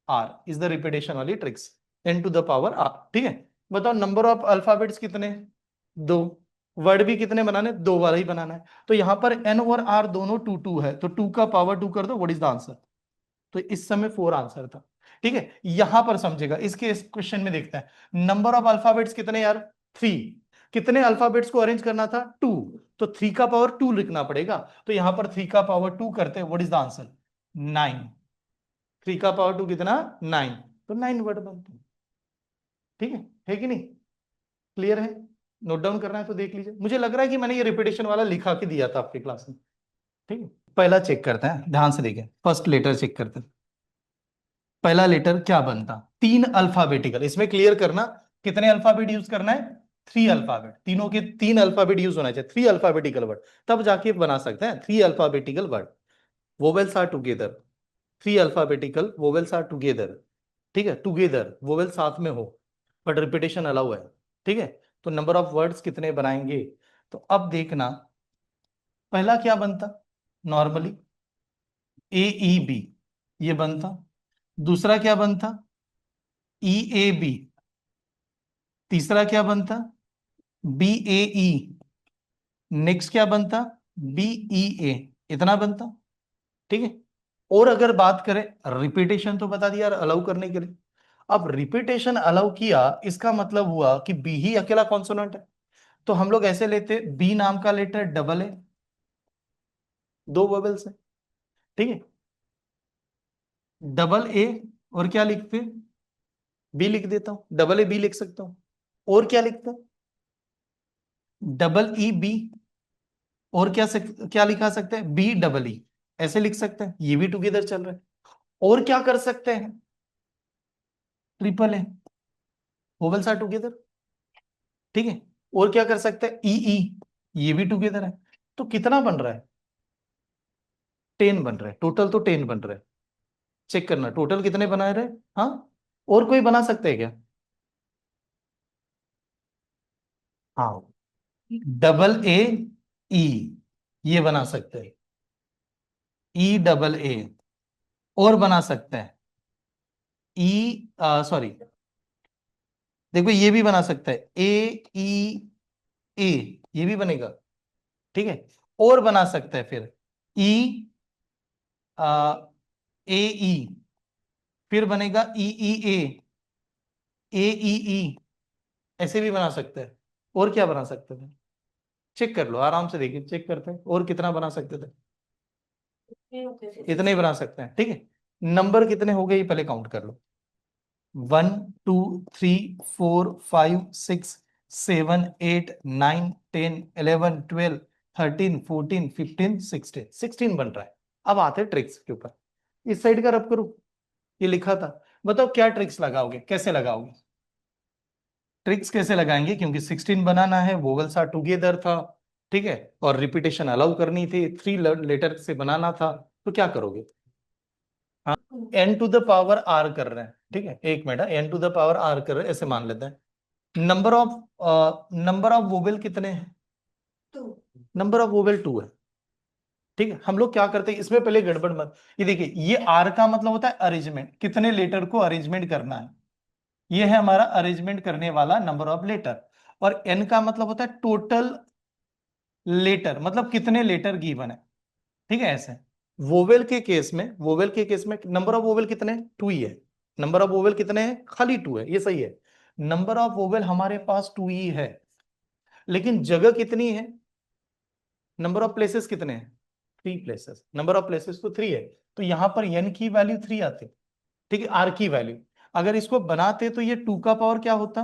R is the repetition वाली tricks, N to the power R. ठीक है, बताओ नंबर ऑफ अल्फाबेट्स कितने? दो। वर्ड भी कितने बनाने? दो वाला ही बनाना है। तो यहां पर एन और आर दोनों टू टू है, तो टू का पावर टू कर दो, व्हाट इज द आंसर? तो इस समय फोर आंसर था। ठीक है, यहां पर समझेगा, इसके इस क्वेश्चन में देखते हैं नंबर ऑफ अल्फाबेट्स कितने यार? थ्री। कितने अल्फाबेट्स को अरेंज करना था? टू, तो थ्री का पावर टू लिखना पड़ेगा, तो यहां पर थ्री का पावर टू करते हैं, what is the answer? Nine. Three का पावर टू कितना? नाइन, तो नाइन वर्ड बनते हैं। ठीक है कि नहीं? क्लियर है? नोट डाउन करना है तो देख लीजिए, मुझे लग रहा है कि मैंने ये रिपीटेशन वाला लिखा के दिया था आपकी क्लास में। ठीक है, पहला चेक करते हैं, ध्यान से देखें, फर्स्ट लेटर चेक करते हैं। पहला लेटर क्या बनता? तीन अल्फाबेटिकल, इसमें क्लियर करना कितने अल्फाबेट यूज करना है? थ्री अल्फाबेट, तीनों के तीन अल्फाबेट यूज होना चाहिए, थ्री अल्फाबेटिकल वर्ड, तब जाके बना सकते हैं three alphabetical word. Vowels are together, three alphabetical vowels are together, ठीक है, टुगेदर वोवेल साथ में हो, बट रिपीटेशन अलाउ है, ठीक है। तो नंबर ऑफ वर्ड्स कितने बनाएंगे? तो अब देखना, पहला क्या बनता, नॉर्मली ए ई बी, ये बनता। दूसरा क्या बनता, ई ए बी। तीसरा क्या बनता, बी ए ई। नेक्स्ट क्या बनता, बी ई ए। इतना बनता, ठीक है। और अगर बात करें, रिपीटेशन तो बता दिया अलाउ करने के लिए। अब रिपीटेशन अलाउ किया, इसका मतलब हुआ कि बी ही अकेला कॉन्सोनेंट है। तो हम लोग ऐसे लेते, बी नाम का लेटर डबल ए, दो वोवेल्स है, ठीक है, डबल ए। और क्या लिखते, बी लिख देता हूं, डबल ए बी लिख सकता हूं। और क्या लिखता, डबल ई बी। और क्या लिखा सकते हैं, बी डबल ई, ऐसे लिख सकते हैं, ये भी टुगेदर चल रहा है। और क्या कर सकते हैं, triple A, vowels are together, ठीक है। और क्या कर सकते हैं, ई ई, ये भी टुगेदर है। तो कितना बन रहा है, 10 बन रहा है, टोटल तो 10 बन रहा है। चेक करना टोटल कितने बना रहे। हाँ, और कोई बना सकते हैं क्या? हाँ, डबल ए ई, ये बना सकते हैं, ई डबल ए। और बना सकते हैं, ई, सॉरी, देखो ये भी बना सकता है, ए ई ए, ये भी बनेगा, ठीक है। और बना सकते हैं फिर ई ए ई, फिर बनेगा ई ई ए ई ई, ऐसे भी बना सकते हैं। और क्या बना सकते थे, चेक कर लो आराम से, देखिए चेक करते हैं और कितना बना सकते थे। इतने ही बना सकते हैं, ठीक है। नंबर कितने हो गए ये पहले काउंट कर लो, 1 2 3 4 5 6 7 8 9 10 11 12 13 14 15 16, 16 बन रहा है। अब आते हैं ट्रिक्स के ऊपर, इस साइड का रब करो, ये लिखा था। बताओ क्या ट्रिक्स लगाओगे, कैसे लगाओगे, ट्रिक्स कैसे लगाएंगे, क्योंकि 16 बनाना है, वोवेल्स आर टुगेदर था, ठीक है, और रिपीटेशन अलाउ करनी थी, थ्री लेटर से बनाना था। तो क्या करोगे, हाँ, N to the power R कर रहे हैं, ठीक है, एक minute, N to the power R कर रहे हैं, ऐसे मान लेते हैं। नंबर ऑफ वोवेल कितने हैं, नंबर ऑफ वोवेल 2 है, ठीक है। हम लोग क्या करते हैं इसमें, पहले गड़बड़ मत, ये देखिए, ये आर का मतलब होता है अरेंजमेंट, कितने लेटर को अरेंजमेंट करना है, ये है हमारा अरेंजमेंट करने वाला नंबर ऑफ लेटर। और एन का मतलब होता है टोटल लेटर, मतलब कितने लेटर गिवन है, ठीक है, ऐसे। वोवेल के केस में नंबर ऑफ वोवेल कितने, 2 ही है। नंबर ऑफ वोवेल कितने हैं, खाली 2 है, ये सही है। नंबर ऑफ वोवेल हमारे पास 2 ही है, लेकिन जगह कितनी है, नंबर ऑफ प्लेसेस कितने हैं, 3 प्लेसेस, नंबर ऑफ प्लेसेस तो 3 है। तो यहां पर एन की वैल्यू 3 आती, ठीक है, आर की वैल्यू। अगर इसको बनाते तो ये 2 का पावर क्या होता,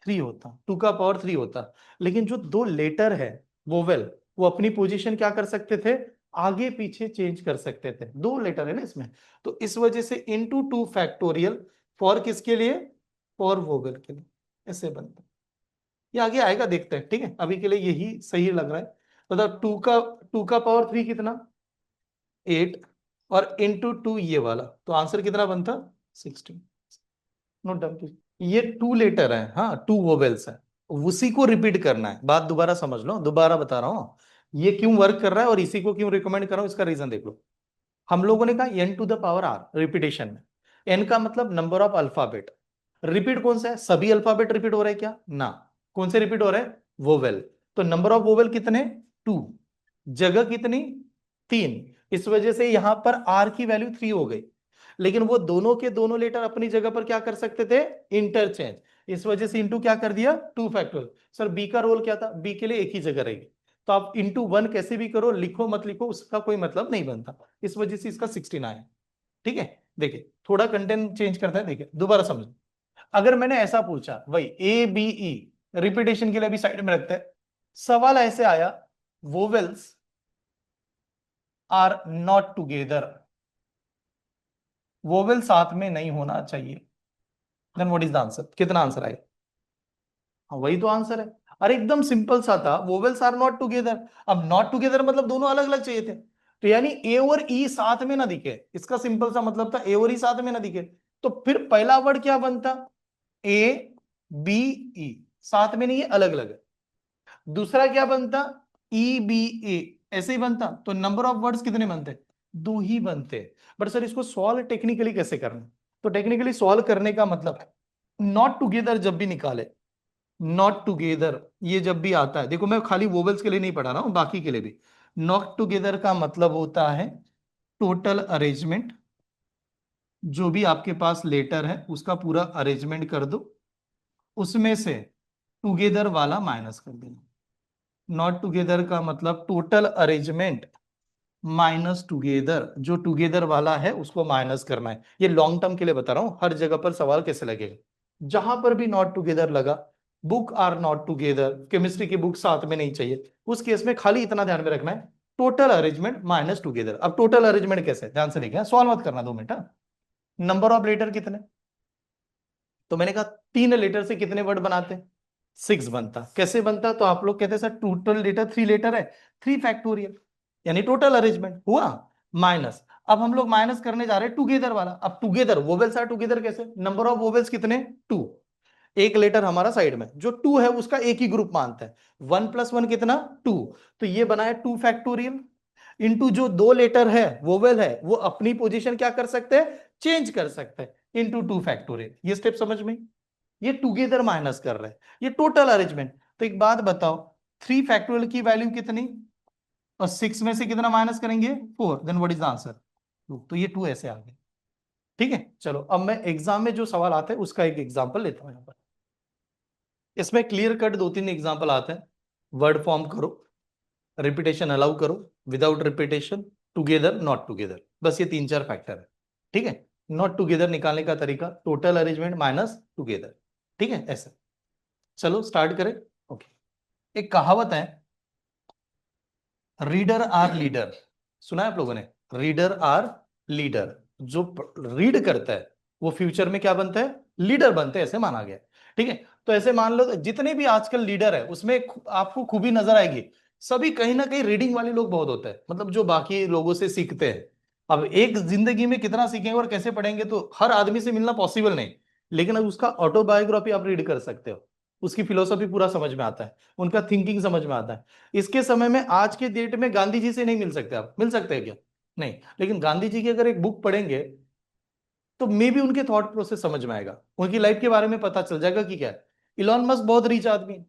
3 होता, 2 का पावर 3 होता। लेकिन जो दो लेटर है वोवेल, वो अपनी पोजीशन क्या कर सकते थे, आगे पीछे चेंज कर सकते थे, दो लेटर है ना इसमें। तो इस वजह से इंटू 2 फैक्टोरियल, फॉर किसके लिए, फॉर वोवेल के लिए, ऐसे बनता। ये आगे आएगा, देखते हैं, ठीक है, अभी के लिए यही सही लग रहा है। मतलब 2 का पावर 3 कितना, 8, और इंटू 2 ये वाला, तो आंसर कितना बनता, 16। नोट डाउन कीजिए, ये 2 लेटर है, हाँ 2 वोवेल्स है, उसी को रिपीट करना है, बात दोबारा समझ लो, दोबारा बता रहा हूं ये क्यों वर्क कर रहा है और इसी को क्यों रिकमेंड कर रहा हूं, इसका रीजन देख लो। हम लोगों ने कहा N to the power R repetition में, एन का मतलब नंबर ऑफ अल्फाबेट, रिपीट कौन सा है, सभी अल्फाबेट रिपीट हो रहे हैं क्या, ना, कौन से रिपीट हो रहे हैं, वोवेल। तो नंबर ऑफ वोवेल कितने, 2, जगह कितनी, 3, इस वजह से यहां पर आर की वैल्यू 3 हो गई। लेकिन वो दोनों के दोनों लेटर अपनी जगह पर क्या कर सकते थे, इंटरचेंज, इस वजह से इंटू क्या कर दिया, 2 फैक्टोरियल। सर बी का रोल क्या था, बी के लिए एक ही जगह रहेगी, तो आप इंटू 1 कैसे भी करो, लिखो मत लिखो उसका कोई मतलब नहीं बनता, इस वजह से इसका 16 आया, ठीक है। देखिए थोड़ा कंटेंट चेंज करता है, देखिए दोबारा समझो। अगर मैंने ऐसा पूछा, वही ए बी ई, रिपीटेशन के लिए अभी साइड में रखते हैं, सवाल ऐसे आया, vowels are not together, vowel साथ में नहीं होना चाहिए, then what is the answer, कितना आंसर आएगा, हाँ, वही तो आंसर है। अरे एकदम सिंपल सा था, वोवेल्स आर नॉट टुगेदर। अब नॉट टुगेदर मतलब दोनों अलग अलग चाहिए थे, तो यानी ए और ई साथ में ना दिखे, इसका सिंपल सा मतलब था ए और ई साथ में ना दिखे। तो फिर पहला वर्ड क्या बनता, ए बी ई, साथ में नहीं है, अलग अलग है। दूसरा क्या बनता, ई बी ए, ऐसे ही बनता। तो नंबर ऑफ वर्ड्स कितने बनते, दो ही बनते। बट सर इसको सॉल्व टेक्निकली कैसे करना, तो टेक्निकली सॉल्व करने का मतलब है, नॉट टुगेदर जब भी निकाले, नॉट टुगेदर ये जब भी आता है, देखो मैं खाली वोवेल्स के लिए नहीं पढ़ा रहा हूं, बाकी के लिए भी। नॉट टुगेदर का मतलब होता है टोटल अरेंजमेंट, जो भी आपके पास लेटर है उसका पूरा अरेंजमेंट कर दो, उसमें से टुगेदर वाला माइनस कर देना। नॉट टुगेदर का मतलब टोटल अरेंजमेंट माइनस टुगेदर, जो टुगेदर वाला है उसको माइनस करना है। ये लॉन्ग टर्म के लिए बता रहा हूं, हर जगह पर सवाल कैसे लगेगा, जहां पर भी नॉट टुगेदर लगा, book are not together, chemistry की बुक साथ में नहीं चाहिए, उस केस में खाली इतना ध्यान में रखना है, टोटल अरेंजमेंट माइनस टुगेदर। अब टोटल अरेंजमेंट कैसे, ध्यान से देखिए, सॉल्व मत करना 2 मिनट। नंबर ऑफ लेटर कितने, तो मैंने कहा 3 लेटर से कितने वर्ड बनाते, 6 बनता। कैसे बनता, तो आप लोग कहते हैं सर टोटल लेटर 3 लेटर है, 3 फैक्टोरियल, यानी टोटल अरेंजमेंट हुआ, माइनस। अब हम लोग माइनस करने जा रहे हैं टुगेदर वाला। अब टुगेदर वोवेल्स आर टुगेदर कैसे, नंबर ऑफ वोवेल्स कितने, 2, एक लेटर हमारा साइड में जो 2 है उसका एक ही ग्रुप मानते हैं, 1 + 1 कितना 2, तो ये बना है 2 फैक्टोरियल। इंटू जो 2 लेटर है वोवेल है वो अपनी पोजीशन क्या कर सकते हैं, चेंज कर सकते हैं, इंटू 2 फैक्टोरियल। ये स्टेप समझ में, ये टुगेदर माइनस कर रहे हैं, ये टोटल अरेंजमेंट। तो एक बात बताओ, 3 फैक्टोरियल की वैल्यू कितनी, और 6 में से कितना माइनस करेंगे, 4, then what is the answer, 2। तो ये 2 ऐसे आ गए। ठीक है, चलो अब मैं एग्जाम में जो सवाल आते हैं उसका एक एग्जाम्पल लेता हूं यहां पर। इसमें क्लियर कट 2-3 एग्जाम्पल आते हैं, वर्ड फॉर्म करो, रिपीटेशन अलाउ करो, without repetition, together not together, बस ये 3-4 फैक्टर है। ठीक है, नॉट टुगेदर निकालने का तरीका टोटल अरेंजमेंट माइनस टुगेदर। ठीक है ऐसा, चलो स्टार्ट करें। ओके, एक कहावत है, रीडर आर लीडर, सुना है आप लोगों ने, रीडर आर लीडर, जो रीड करता है वो फ्यूचर में क्या बनता है, लीडर बनते हैं, ऐसे माना गया है। ठीक है, तो ऐसे मान लो जितने भी आजकल लीडर है उसमें आपको खूबी नजर आएगी, सभी कहीं ना कहीं रीडिंग वाले लोग बहुत होते हैं, मतलब जो बाकी लोगों से सीखते हैं। अब एक जिंदगी में कितना सीखेंगे और कैसे पढ़ेंगे, तो हर आदमी से मिलना पॉसिबल नहीं, लेकिन अब उसका ऑटोबायोग्राफी आप रीड कर सकते हो, उसकी फिलोसफी पूरा समझ में आता है, उनका थिंकिंग समझ में आता है। इसके समय में आज के डेट में गांधी जी से नहीं मिल सकते, आप मिल सकते हैं क्या, नहीं, लेकिन गांधी जी की अगर एक बुक पढ़ेंगे तो मे भी उनके थॉट प्रोसेस समझ में आएगा, उनकी लाइफ के बारे में पता चल जाएगा कि क्या है। इलॉन मस्क बहुत रिच आदमी है,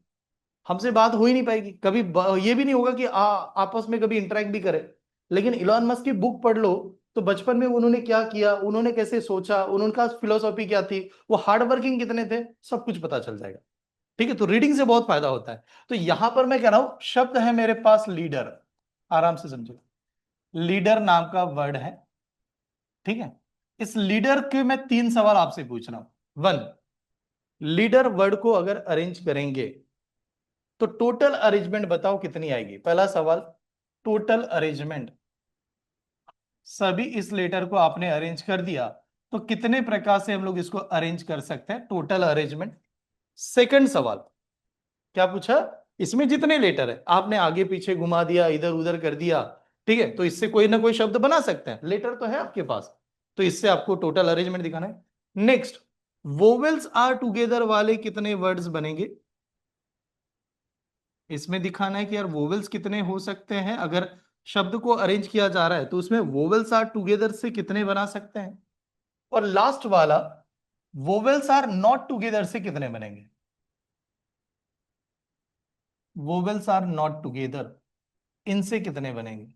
हमसे बात हो ही नहीं पाएगी कभी, ये भी नहीं होगा कि आपस में कभी इंटरेक्ट भी करे, लेकिन इलॉन मस्क की बुक पढ़ लो, तो बचपन में उन्होंने क्या किया, उन्होंने कैसे सोचा, उनका फिलोसॉफी क्या थी, वो हार्ड वर्किंग कितने थे, सब कुछ पता चल जाएगा। ठीक है, तो रीडिंग से बहुत फायदा होता है। तो यहां पर मैं कह रहा हूं शब्द है मेरे पास लीडर, आराम से समझो, लीडर नाम का वर्ड है। ठीक है, इस लीडर के मैं 3 सवाल आपसे पूछ रहा हूं। 1, लीडर वर्ड को अगर अरेंज करेंगे तो टोटल अरेंजमेंट बताओ कितनी आएगी, पहला सवाल, टोटल अरेंजमेंट, सभी इस लेटर को आपने अरेंज कर दिया तो कितने प्रकार से हम लोग इसको अरेंज कर सकते हैं, टोटल अरेंजमेंट। सेकंड सवाल, क्या पूछा, इसमें जितने लेटर है आपने आगे पीछे घुमा दिया, इधर उधर कर दिया, ठीक है, तो इससे कोई ना कोई शब्द बना सकते हैं, लेटर तो है आपके पास, तो इससे आपको टोटल अरेंजमेंट दिखाना है। नेक्स्ट, वोवेल्स आर टुगेदर वाले कितने वर्ड्स बनेंगे, इसमें दिखाना है कि यार वोवेल्स कितने हो सकते हैं, अगर शब्द को अरेंज किया जा रहा है तो उसमें वोवेल्स आर टुगेदर से कितने बना सकते हैं। और लास्ट वाला, वोवेल्स आर नॉट टुगेदर से कितने बनेंगे, वोवेल्स आर नॉट टुगेदर, इनसे कितने बनेंगे।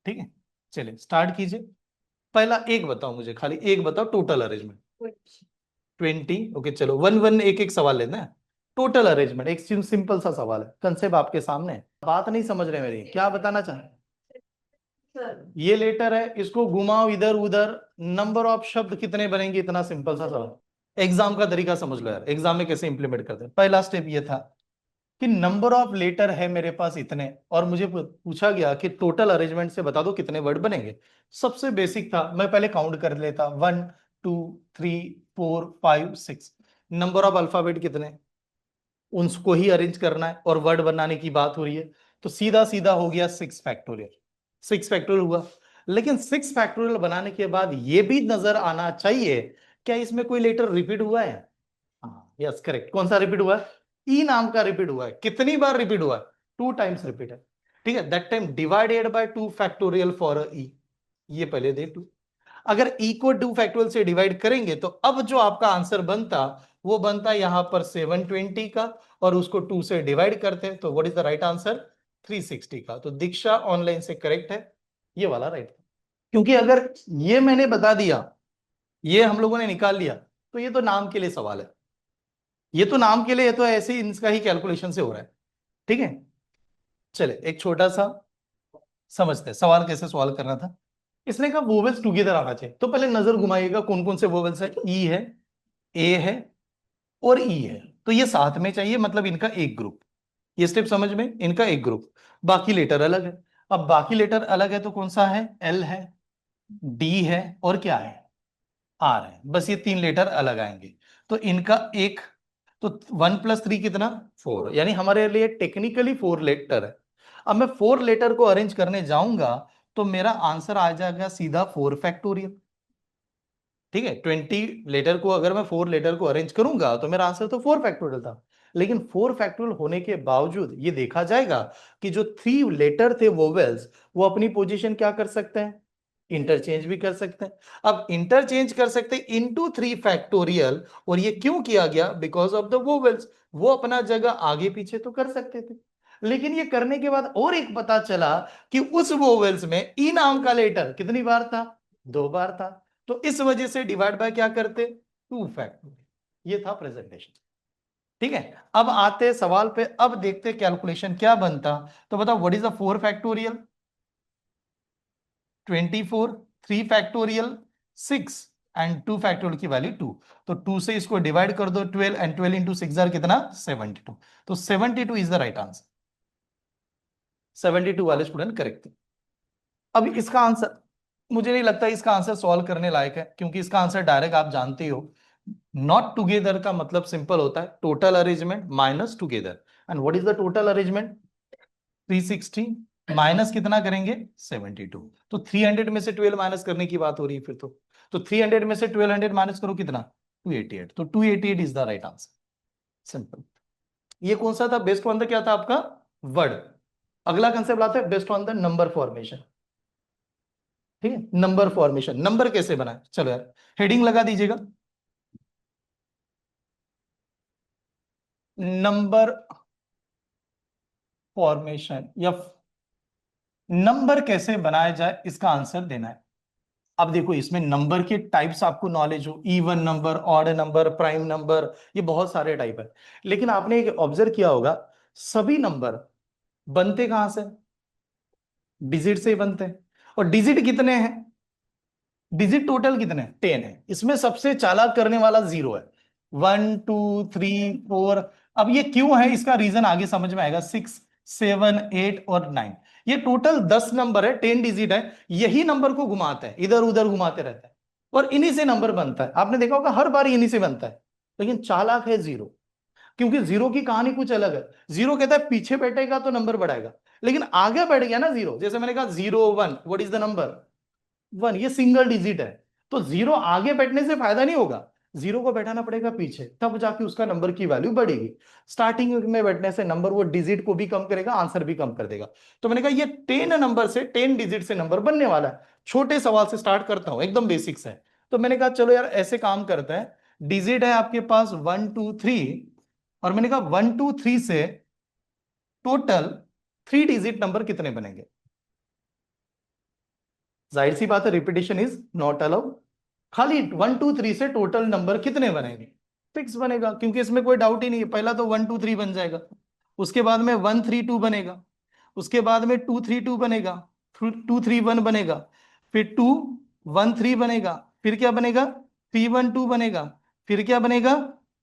ठीक है, चलिए स्टार्ट कीजिए। पहला एक बताओ, मुझे खाली एक बताओ, टोटल अरेंजमेंट 20। ओके चलो, 1-1 एक एक सवाल लेना है। टोटल अरेंजमेंट एक सिंपल सा सवाल है, कंसेप्ट आपके सामने है। बात नहीं समझ रहे मेरी, क्या बताना चाहे, ये लेटर है, इसको घुमाओ इधर उधर, नंबर ऑफ शब्द कितने बनेंगे, इतना सिंपल सा सवाल। एग्जाम का तरीका समझ लो यार, एग्जाम में कैसे इंप्लीमेंट करते हैं। पहला स्टेप ये था कि नंबर ऑफ लेटर है मेरे पास इतने, और मुझे पूछा गया कि टोटल अरेंजमेंट से बता दो कितने वर्ड बनेंगे। सबसे बेसिक था, मैं पहले काउंट कर लेता, 1 2 3 4 5 6, नंबर ऑफ अल्फाबेट कितने, उनको ही अरेंज करना है, और वर्ड बनाने की बात हो रही है, तो सीधा सीधा हो गया 6 फैक्टोरियल। 6 फैक्टोरियल हुआ। लेकिन 6 फैक्टोरियल बनाने के बाद ये भी नजर आना चाहिए, क्या इसमें कोई लेटर रिपीट हुआ है? हाँ, यस करेक्ट। कौन सा रिपीट हुआ है? ई नाम का रिपीट हुआ है। कितनी बार रिपीट हुआ है? 2 टाइम्स रिपीट है। ठीक है, that time divided by 2 factorial for E. ये पहले दे 2। अगर ई को 2 फैक्टोरियल से डिवाइड करेंगे तो अब जो आपका आंसर बनता, वो बनता यहां पर 720 का, और उसको 2 से डिवाइड करते हैं, तो what is the right answer? 360 का। तो दीक्षा ऑनलाइन से करेक्ट है, ये वाला राइट। क्योंकि अगर ये मैंने बता दिया, ये हम लोगों ने निकाल लिया, तो ये तो नाम के लिए सवाल है, ये तो नाम के लिए, ये तो ऐसे ही इनका ही कैलकुलेशन से हो रहा है। ठीक है, चले एक छोटा सा समझते हैं सवाल कैसे सॉल्व करना था। इसने कहा वोवेल्स टुगेदर आना चाहिए, तो पहले नजर घुमाइएगा कौन कौन से वोवेल्स है। ई है, ए है, और ई है, तो ये साथ में चाहिए, मतलब इनका एक ग्रुप। ये स्टेप समझ में, इनका एक ग्रुप। बाकी लेटर अलग है। अब बाकी लेटर अलग है तो कौन सा है? एल है, डी है, और क्या है? आर है। बस ये 3 लेटर अलग आएंगे, तो इनका एक, तो 1 + 3 कितना? 4, यानी हमारे लिए टेक्निकली 4 लेटर है। अब मैं 4 लेटर को अरेंज करने जाऊंगा, तो मेरा आंसर आ जाएगा सीधा 4 फैक्टोरियल। ठीक है, 20 लेटर को अगर मैं 4 लेटर को अरेंज करूंगा तो मेरा आंसर तो 4 फैक्टोरियल था। लेकिन 4 फैक्टोरियल होने के बावजूद ये देखा जाएगा कि जो 3 लेटर थे वोवेल्स, वो अपनी पोजीशन क्या कर सकते हैं? इंटरचेंज भी कर सकते हैं। अब इंटरचेंज कर सकते हैं इनटू 3 फैक्टोरियल, और ये क्यों किया गया? Because of the vowels. वो अपना जगह आगे पीछे तो कर सकते थे, लेकिन ये करने के बाद और एक पता चला कि उस वोवेल्स में ई नाम का लेटर कितनी बार था? 2 बार था। तो इस वजह से डिवाइड बाय क्या करते? 2 फैक्टोरियल। ये था प्रेजेंटेशन। ठीक है, अब आते हैं सवाल पे, अब देखते कैलकुलेशन क्या बनता। तो बताओ what is the 4 factorial? 24, 3 factorial 6, and 2 factorial की वैल्यू 2। तो 2 से इसको डिवाइड कर दो 12, एंड 12 इंटू 6 कितना? 72। तो 72 इज द राइट आंसर। 72 वाले स्टूडेंट करेक्ट थे। अब इसका आंसर, मुझे नहीं लगता इसका आंसर सॉल्व करने लायक है, क्योंकि इसका आंसर डायरेक्ट आप जानते हो। नॉट टुगेदर का मतलब सिंपल होता है total arrangement minus together. And what is the total arrangement? 360 minus कितना करेंगे? 72। तो 300 में से 12 माइनस करने की बात हो रही है फिर तो 300 में से 1200 माइनस करो कितना? 288। तो 288 is the right answer. Simple. ये कौन सा था? बेस्ड ऑन द क्या था आपका? वर्ड। अगला कंसेप्ट लाते हैं based on the number formation. ठीक है, नंबर फॉर्मेशन, नंबर कैसे बनाए, चलो यार हेडिंग लगा दीजिएगा, नंबर फॉर्मेशन, या नंबर कैसे बनाया जाए इसका आंसर देना है। अब देखो इसमें नंबर के टाइप्स आपको नॉलेज हो, even number, odd number, prime number, ये बहुत सारे टाइप है। लेकिन आपने एक ऑब्जर्व किया होगा, सभी नंबर बनते कहां से? डिजिट से ही बनते हैं। और डिजिट कितने हैं? डिजिट टोटल कितने हैं? 10 है। इसमें सबसे चालाक करने वाला 0 है। 1 2 3 4। अब ये क्यों है, इसका रीजन आगे समझ में आएगा। 6 7 8 और 9, ये टोटल 10 नंबर है, 10 डिजिट है। यही नंबर को घुमाते हैं, इधर उधर घुमाते रहते हैं, और इन्हीं से नंबर बनता है। आपने देखा होगा हर बार इन्हीं से बनता है। लेकिन चालाक है 0, क्योंकि 0 की कहानी कुछ अलग है। 0 कहता है पीछे बैठेगा तो नंबर बढ़ाएगा, लेकिन आगे बैठ गया ना 0, जैसे मैंने कहा 0 1, व्हाट इज द नंबर? 1, ये सिंगल डिजिट है। तो 0 आगे बैठने से फायदा नहीं होगा, 0 को बैठाना पड़ेगा पीछे, तब जाके उसका नंबर की वैल्यू बढ़ेगी। स्टार्टिंग में बैठने से नंबर वो डिजिट को भी कम करेगा, आंसर भी कम कर देगा। तो मैंने कहा ये 10 नंबर से, 10 डिजिट से नंबर बनने वाला है। छोटे सवाल से स्टार्ट करता हूं, एकदम बेसिक्स है। तो मैंने कहा चलो यार ऐसे काम करते हैं, डिजिट है आपके पास 1 2 3, और मैंने कहा 1 2 3 से टोटल 3 डिजिट नंबर कितने बनेंगे? जाहिर सी बात है, रिपीटिशन इज नॉट अलाउड। खाली 1 2 3 से टोटल नंबर कितने बनेंगे? फिक्स बनेगा, क्योंकि इसमें कोई डाउट ही नहीं है। पहला तो 1 2 3 बन जाएगा, उसके बाद में 1 3 2 बनेगा, उसके बाद में 2 3 2 बनेगा, 2 3 1 बनेगा, फिर 2 1 3 बनेगा, फिर क्या बनेगा? 3 1 2 बनेगा, फिर क्या बनेगा?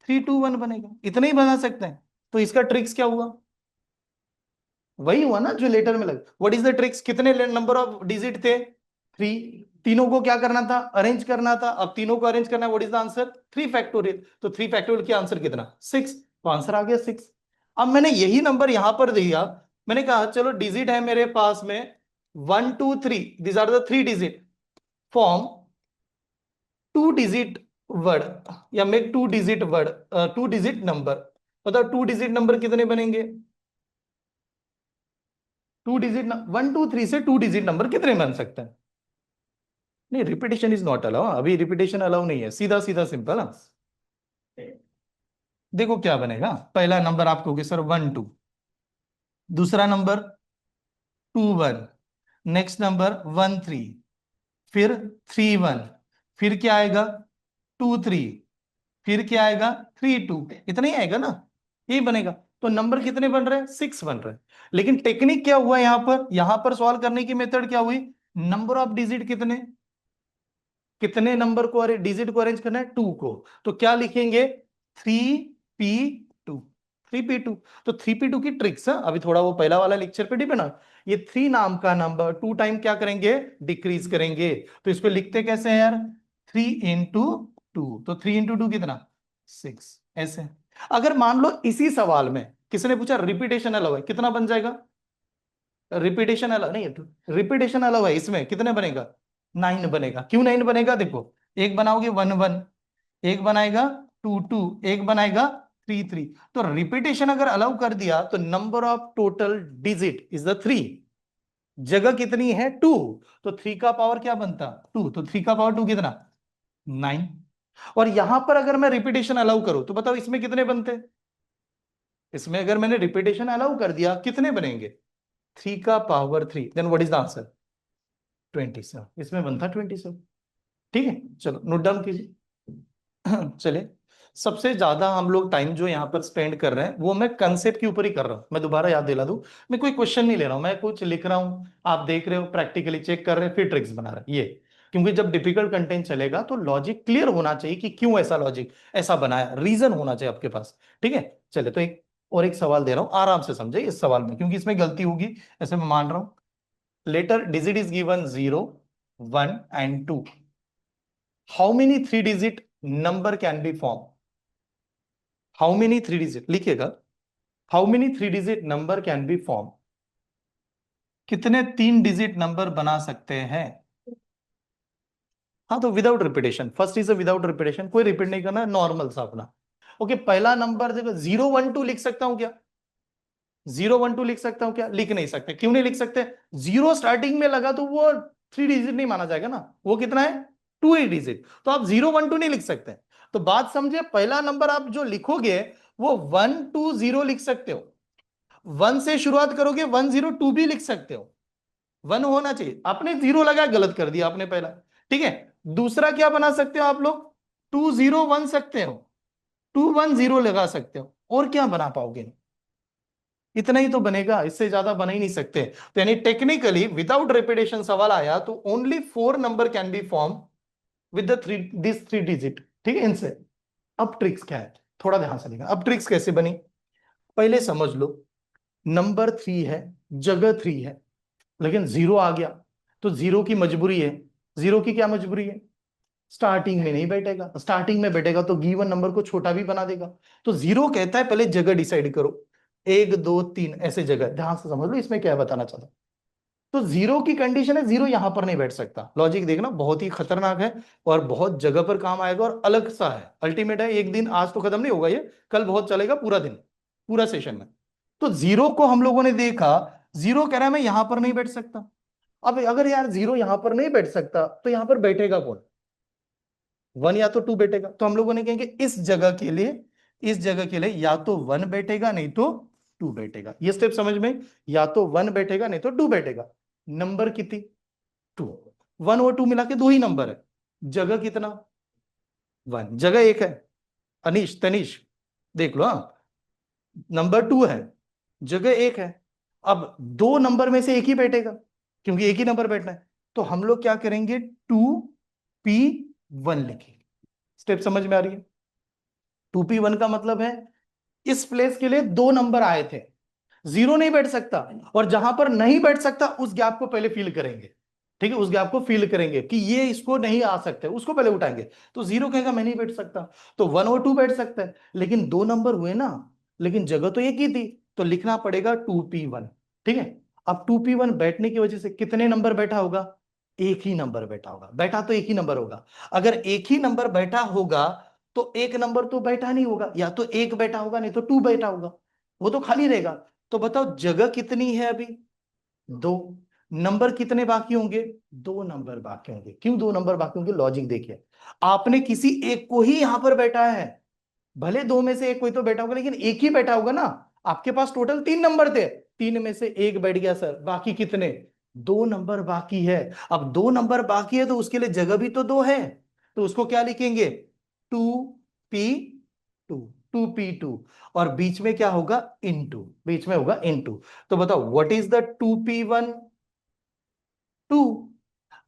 3 2 1 बनेगा। इतना ही बना सकते हैं। तो इसका ट्रिक्स क्या हुआ? वही हुआ ना जो लेटर में लग। What is the tricks? कितने नंबर ऑफ डिजिट थे? 3, तीनों को क्या करना था, अरेंज करना था। अब तीनों को अरेंज करना है, what is the answer, 3 factorial. तो 3 फैक्टोरियल का आंसर कितना, 6। तो आंसर आ गया 6। अब मैंने यही नंबर यहां पर दिया, मैंने कहा चलो डिजिट है मेरे पास में 1 2 3, these are the 3 digit, form 2 digit word या make 2 digit word, 2 digit number. बताओ 2 डिजिट नंबर कितने बनेंगे, 2 डिजिट 1 2 3 से 2 डिजिट नंबर कितने बन सकते हैं। नहीं, रिपीटेशन इज नॉट अलाउ, अभी रिपीटेशन अलाउ नहीं है, सीधा सीधा सिंपल। देखो क्या बनेगा, पहला नंबर आप कहोगे सर 1 2, दूसरा नंबर 2 1, नेक्स्ट नंबर 1 3, फिर 3 1, फिर क्या आएगा 2 3, फिर क्या आएगा 3 2, इतना ही आएगा ना, यही बनेगा। तो नंबर कितने बन रहे हैं, 6 बन रहे हैं। लेकिन टेक्निक क्या हुआ यहां पर सॉल्व करने की मेथड क्या हुई, नंबर ऑफ डिजिट कितने, कितने नंबर को अरे डिजिट को अरेंज करना है, 2 को। तो क्या लिखेंगे, 3p2, 3p2। तो 3p2 की ट्रिक्स है, अभी थोड़ा वो पहला वाला लेक्चर पे डिपेंड, ये 3 नाम का नंबर 2 टाइम क्या करेंगे, डिक्रीज करेंगे। तो इसको लिखते कैसे हैं यार, 3 into 2, तो 3 into 2 कितना, 6, ऐसे। अगर मान लो इसी सवाल में किसने पूछा रिपीटेशन अलाउ है, कितना बन जाएगा, रिपीटेशन अलाउ नहीं, रिपीटेशन अलाउ है, इसमें कितने बनेगा, 9 बनेगा। क्यों 9 बनेगा, देखो एक बनाओगे 1 1, एक बनाएगा 2 2, एक बनाएगा 3 3। तो रिपीटेशन अगर अलाउ कर दिया तो number of total digit is the 3, जगह कितनी है 2, तो 3 का पावर क्या बनता 2, तो 3 का पावर 2 कितना 9। और यहां पर अगर मैं रिपीटेशन अलाउ करूं तो बताओ इसमें कितने बनते, इसमें अगर मैंने रिपीटेशन अलाउ कर दिया कितने बनेंगे, 3 का power 3, then what is the answer, 27, इसमें बनता 27। ठीक है, चलो नोट डाउन कीजिए। चले, सबसे ज्यादा हम लोग टाइम जो यहाँ पर स्पेंड कर रहे हैं वो मैं कंसेप्ट के ऊपर ही कर रहा हूं। मैं दोबारा याद दिला दूं, मैं कोई क्वेश्चन नहीं ले रहा हूं, मैं कुछ लिख रहा हूं, आप देख रहे हो, प्रैक्टिकली चेक कर रहे हैं, फिर ट्रिक्स बना रहे हैं ये। क्योंकि जब डिफिकल्ट कंटेंट चलेगा तो लॉजिक क्लियर होना चाहिए कि क्यों ऐसा लॉजिक ऐसा बनाया, रीजन होना चाहिए आपके पास। ठीक है, चले तो एक और एक सवाल दे रहा हूं, आराम से समझे इस सवाल में, क्योंकि इसमें गलती होगी ऐसे मैं मान रहा हूं। Letter digit is given 0 1 and 2, how many 3 digit number can be formed, how many 3 digit लिखिएगा, how many 3 digit number can be formed, कितने 3 डिजिट नंबर बना सकते हैं। हाँ, तो without repetition, first is without repetition, कोई रिपीट नहीं करना, नॉर्मल सा अपना। ओके, पहला नंबर देखो 0 1 2 लिख सकता हूं क्या, 0 1 2 लिख सकता हूं क्या, लिख नहीं सकते। क्यों नहीं लिख सकते, 0 स्टार्टिंग में लगा तो वो 3 डिजिट नहीं माना जाएगा ना, वो कितना है 2 ही डिजिट, तो आप 0 1 2 नहीं लिख सकते। तो बात समझे, पहला नंबर आप जो लिखोगे वो 1 2 0 लिख सकते हो, 1 से शुरुआत करोगे 1 0 2 भी लिख सकते हो, 1 होना चाहिए, आपने 0 लगाया, गलत कर दिया आपने पहला। ठीक है, दूसरा क्या बना सकते हो आप लोग, 2 0 1 सकते हो, 2 1 0 लगा सकते हो, और क्या बना पाओगे, इतना ही तो बनेगा, इससे ज्यादा बना ही नहीं सकते। तो यानी टेक्निकली विदाउट रिपीटेशन सवाल आया तो only 4 number can be form with the this 3 digit. ठीक है, इनसे। अब ट्रिक्स क्या है, थोड़ा ध्यान से देखना, अब ट्रिक्स कैसे बनी, पहले समझ लो, नंबर 3 है, जगह 3 है, लेकिन 0 आ गया, तो 0 की मजबूरी है, 0 की क्या मजबूरी है, स्टार्टिंग में नहीं बैठेगा, स्टार्टिंग में बैठेगा तो गिवन नंबर को छोटा भी बना देगा। तो 0 कहता है पहले जगह डिसाइड करो, 1 2 3 ऐसे जगह, ध्यान से समझ लो इसमें क्या बताना चाहता हूं। तो 0 की कंडीशन है 0 यहां पर नहीं बैठ सकता, लॉजिक देखना बहुत ही खतरनाक है, और बहुत जगह पर काम आएगा, और अलग सा है, अल्टीमेट है, एक दिन आज तो खत्म नहीं होगा ये, कल बहुत चलेगा पूरा दिन, पूरा सेशन में। तो 0 को हम लोगों ने देखा, 0 कह रहा है मैं यहां पर नहीं बैठ सकता। अब अगर यार 0 यहां पर नहीं बैठ सकता तो यहां पर बैठेगा कौन, 1 या तो 2 बैठेगा, तो हम लोगों ने कहेंगे इस जगह के लिए, इस जगह के लिए या तो 1 बैठेगा नहीं तो 2 बैठेगा, ये स्टेप समझ में, या तो 1 बैठेगा नहीं तो 2 बैठेगा। नंबर कितनी, 2, 1 और 2 मिला के 2 ही नंबर है, जगह कितना 1, जगह 1 है, अनीश तनीश देख लो, हाँ नंबर 2 है, जगह 1 है। अब 2 नंबर में से एक ही बैठेगा, क्योंकि एक ही नंबर बैठना है, तो हम लोग क्या करेंगे 2p1 लिखेंगे। स्टेप समझ में आ रही है, 2p1 का मतलब है इस प्लेस के लिए 2 नंबर आए थे, 0 नहीं बैठ सकता, और जहां पर नहीं बैठ सकता उस गैप को पहले फिल करेंगे। ठीक है, उस गैप को फील करेंगे कि ये इसको नहीं आ सकते, उसको पहले उठाएंगे। तो जीरो कहेगा मैं नहीं बैठ सकता, तो वन और टू बैठ सकता है, लेकिन दो नंबर हुए ना, लेकिन जगह तो एक ही थी, तो लिखना पड़ेगा 2p1। ठीक है, अब 2p1 बैठने की वजह से कितने नंबर बैठा होगा? एक ही नंबर बैठा होगा, बैठा तो एक ही नंबर होगा। अगर एक ही नंबर बैठा होगा तो एक नंबर तो बैठा नहीं होगा, या तो एक बैठा होगा नहीं तो टू बैठा होगा, वो तो खाली रहेगा। तो बताओ जगह कितनी है अभी? दो। नंबर कितने बाकी होंगे? दो नंबर बाकी होंगे। क्यों दो नंबर बाकी होंगे? लॉजिक देखिए, आपने किसी एक को ही यहां पर बैठा है, भले दो में से एक कोई तो बैठा होगा, लेकिन एक ही बैठा होगा ना। आपके पास टोटल तीन नंबर थे, तीन में से एक बैठ गया सर, बाकी कितने? दो नंबर बाकी है। अब दो नंबर बाकी है तो उसके लिए जगह भी तो दो है, तो उसको क्या लिखेंगे? 2p2, 2p2। और बीच में क्या होगा? इनटू, बीच में होगा इनटू। तो बताओ what is the 2p1? 2।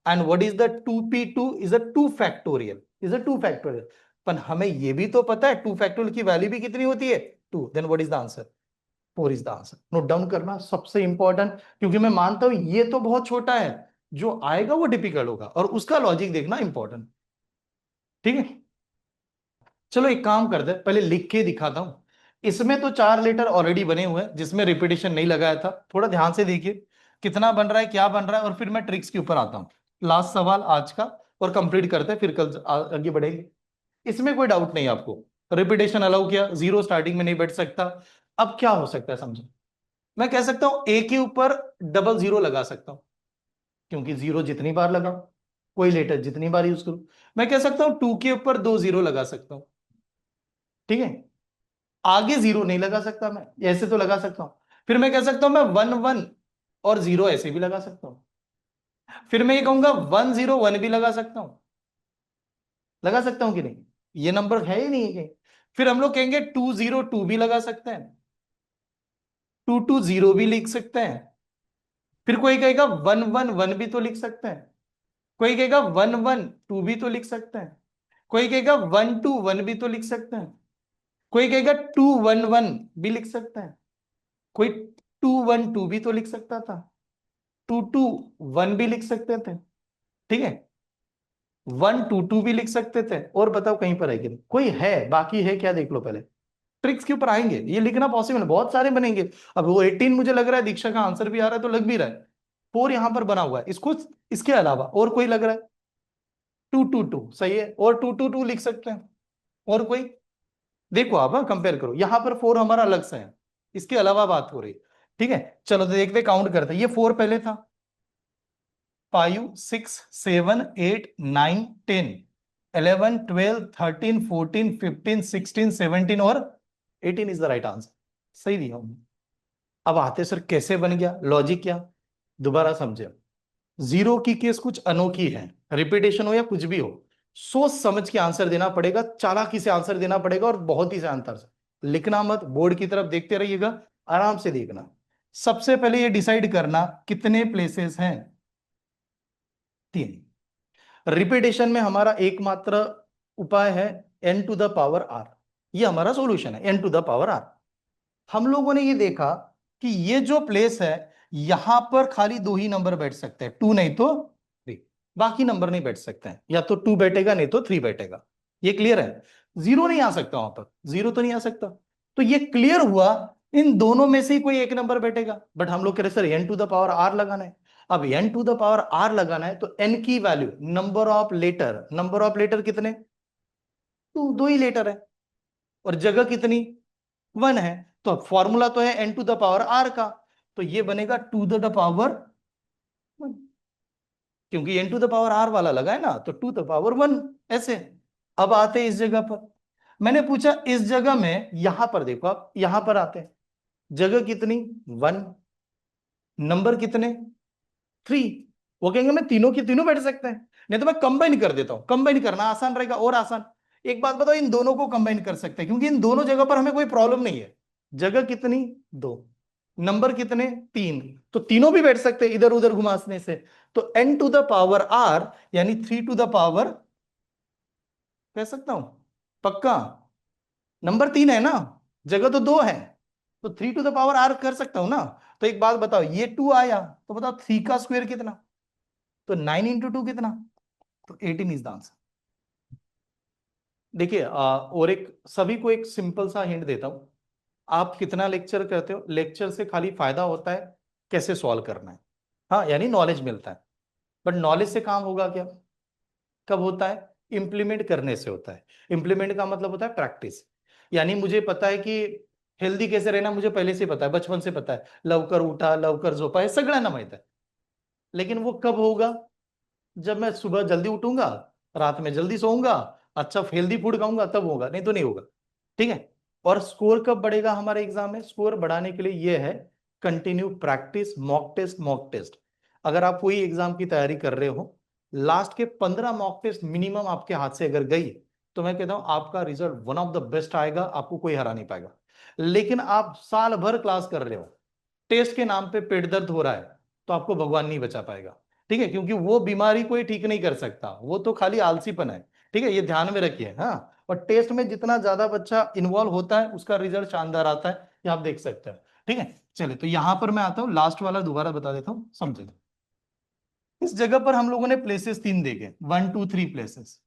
And what is the 2p2? Is a 2 factorial, is a 2 factorial. पर हमें यह भी तो पता है 2 फैक्टोरियल की वैल्यू भी कितनी होती है? 2। Then what is the answer? 4 is the answer. Note down करना सबसे इंपॉर्टेंट, क्योंकि मैं मानता हूं ये तो बहुत छोटा है, जो आएगा वो डिफिकल्ट होगा, और उसका लॉजिक देखना इंपॉर्टेंट। ठीक है, चलो एक काम करते हैं, पहले लिख के दिखाता हूं। इसमें तो चार लेटर ऑलरेडी बने हुए हैं जिसमें रिपीटेशन नहीं लगाया था, थोड़ा ध्यान से देखिए कितना बन रहा है, क्या बन रहा है, और फिर मैं ट्रिक्स के ऊपर आता हूं। लास्ट सवाल आज का, और कंप्लीट करते हैं, फिर कल आगे बढ़ेंगे। इसमें कोई डाउट नहीं आपको? रिपीटेशन अलाउ किया, जीरो स्टार्टिंग में नहीं बैठ सकता। अब क्या हो सकता है समझो, मैं कह सकता हूं ए के ऊपर डबल जीरो लगा सकता हूं, क्योंकि जीरो जितनी बार लगाओ, कोई लेटर जितनी बार यूज करूं। मैं कह सकता हूं टू के ऊपर दो जीरो लगा सकता हूं। ठीक है, आगे जीरो नहीं लगा सकता मैं, ऐसे तो लगा सकता हूं। फिर मैं कह सकता हूं मैं वन वन और जीरो ऐसे भी लगा सकता हूं। फिर मैं ये कहूंगा 101 भी लगा सकता हूं, लगा सकता हूं कि नहीं? ये नंबर है ही नहीं है कहीं। फिर हम लोग कहेंगे 202 भी लगा सकते हैं, 220 भी लिख सकते हैं। फिर कोई कहेगा 111 भी तो लिख सकते हैं, कोई कहेगा 112 भी तो लिख सकते हैं, कोई कहेगा 121 भी तो लिख सकते हैं, कोई कहेगा 211 भी लिख सकते हैं, कोई 212 भी तो लिख सकता था, 221 भी लिख सकते थे। ठीक है, 122 भी लिख सकते थे। और बताओ कहीं पर है कि नहीं? कोई है बाकी है क्या? देख लो पहले, ट्रिक्स के ऊपर आएंगे, ये लिखना पॉसिबल है, बहुत सारे बनेंगे। अब वो 18 मुझे लग रहा है दीक्षा का आंसर भी आ रहा है तो लग भी रहा है। फोर यहां पर बना हुआ है, इसको इसके अलावा और कोई लग रहा है? 222 सही है, और 222 लिख सकते हैं। और कोई? देखो आप कंपेयर करो, यहां पर फोर हमारा अलग से है, इसके अलावा बात हो रही। ठीक है, चलो तो देखते काउंट करते हैं। ये फोर पहले था, 5 6 7 8 9 10 11 12 13 14 15 16 17 और 18 इज द राइट आंसर। सही दिया हमने। अब आते सर कैसे बन गया, लॉजिक क्या? दोबारा समझे, जीरो की केस कुछ अनोखी है, रिपीटेशन हो या कुछ भी हो, सोच समझ के आंसर देना पड़ेगा, चालाकी से आंसर देना पड़ेगा, और बहुत ही शानदार से लिखना मत, बोर्ड की तरफ देखते रहिएगा, आराम से देखना। सबसे पहले ये डिसाइड करना कितने प्लेसेस हैं? तीन। रिपीटेशन में हमारा एकमात्र उपाय है n to the power r, ये हमारा सॉल्यूशन है n to the power r। हम लोगों ने ये देखा कि ये जो प्लेस है, यहां पर खाली दो ही नंबर बैठ सकते हैं, टू नहीं तो थ्री, बाकी नंबर नहीं बैठ सकते हैं, या तो टू बैठेगा नहीं तो थ्री बैठेगा। ये क्लियर है? जीरो नहीं आ सकता वहां पर, जीरो तो नहीं आ सकता। तो ये क्लियर हुआ, इन दोनों में से ही कोई एक नंबर बैठेगा, बट हम लोग कह रहे sir N to the power R लगाना है। अब N to the power R लगाना है तो एन की value, number of letter, number of letter कितने? टू, दो ही लेटर है, और जगह कितनी? वन है। तो फॉर्मूला तो है N to the power r का, तो ये बनेगा टू द पावर वन, क्योंकि n to the power r वाला लगा है ना, तो टू द पावर वन ऐसे। अब आते हैं इस जगह पर, मैंने पूछा इस जगह में, यहां पर देखो आप, यहां पर आते हैं, जगह कितनी? वन, नंबर कितने? थ्री। वो कहेंगे मैं तीनों की तीनों बैठ सकते हैं, नहीं तो मैं कंबाइन कर देता हूं, कंबाइन करना आसान रहेगा और आसान। एक बात बताओ, इन दोनों को कंबाइन कर सकते हैं, क्योंकि इन दोनों जगह पर हमें कोई प्रॉब्लम नहीं है। जगह कितनी? दो, नंबर कितने? तीन, तो तीनों भी बैठ सकते हैं इधर उधर घुमाने से। तो n to the power r यानी 3 टू द पावर, कह सकता हूं पक्का, नंबर तीन है ना, जगह तो दो है, तो 3 टू द पावर r कर सकता हूं ना। तो एक बात बताओ, ये टू आया तो बताओ थ्री का स्क्वायर कितना? तो 9 × 2 कितना, तो 18 इज द आंसर। देखिए और एक सभी को एक सिंपल सा हिंट देता हूं, आप कितना लेक्चर करते हो, लेक्चर से खाली फायदा होता है कैसे सॉल्व करना है, हाँ यानी नॉलेज मिलता है, बट नॉलेज से काम होगा क्या, कब होता है, इंप्लीमेंट करने से होता है। इंप्लीमेंट का मतलब होता है प्रैक्टिस, यानी मुझे पता है कि हेल्दी कैसे रहना मुझे पहले से पता है, बचपन से पता है, लवकर उठा लवकर झोपा है सगळ्यांना माहित है, लेकिन वो कब होगा, जब मैं सुबह जल्दी उठूंगा, रात में जल्दी सोऊंगा, अच्छा हेल्दी फूड खाऊंगा, तब होगा, नहीं तो नहीं होगा। ठीक है, और स्कोर कब बढ़ेगा हमारे एग्जाम में, स्कोर बढ़ाने के लिए ये है continue practice, mock test mock test. अगर आप कोई एग्जाम की तैयारी कर रहे हो, लास्ट के 15 मॉक टेस्ट मिनिमम आपके हाथ से अगर गई, तो मैं कहता हूं आपका result one of the best आएगा, आपको कोई हरा नहीं पाएगा। लेकिन आप साल भर क्लास कर रहे हो, टेस्ट के नाम पे पेट दर्द हो रहा है, तो आपको भगवान नहीं बचा पाएगा। ठीक है, क्योंकि वो बीमारी कोई ठीक नहीं कर सकता, वो तो खाली आलसीपन है। ठीक है, ये ध्यान में रखिए। हाँ, और टेस्ट में जितना ज्यादा बच्चा इन्वॉल्व होता है उसका रिजल्ट शानदार आता है, ये आप देख सकते हैं। ठीक है, चलिए तो यहां पर मैं आता हूं, लास्ट वाला दोबारा बता देता हूं, समझे। इस जगह पर हम लोगों ने प्लेसेस 3 देखे, 1 2 3 प्लेसेस,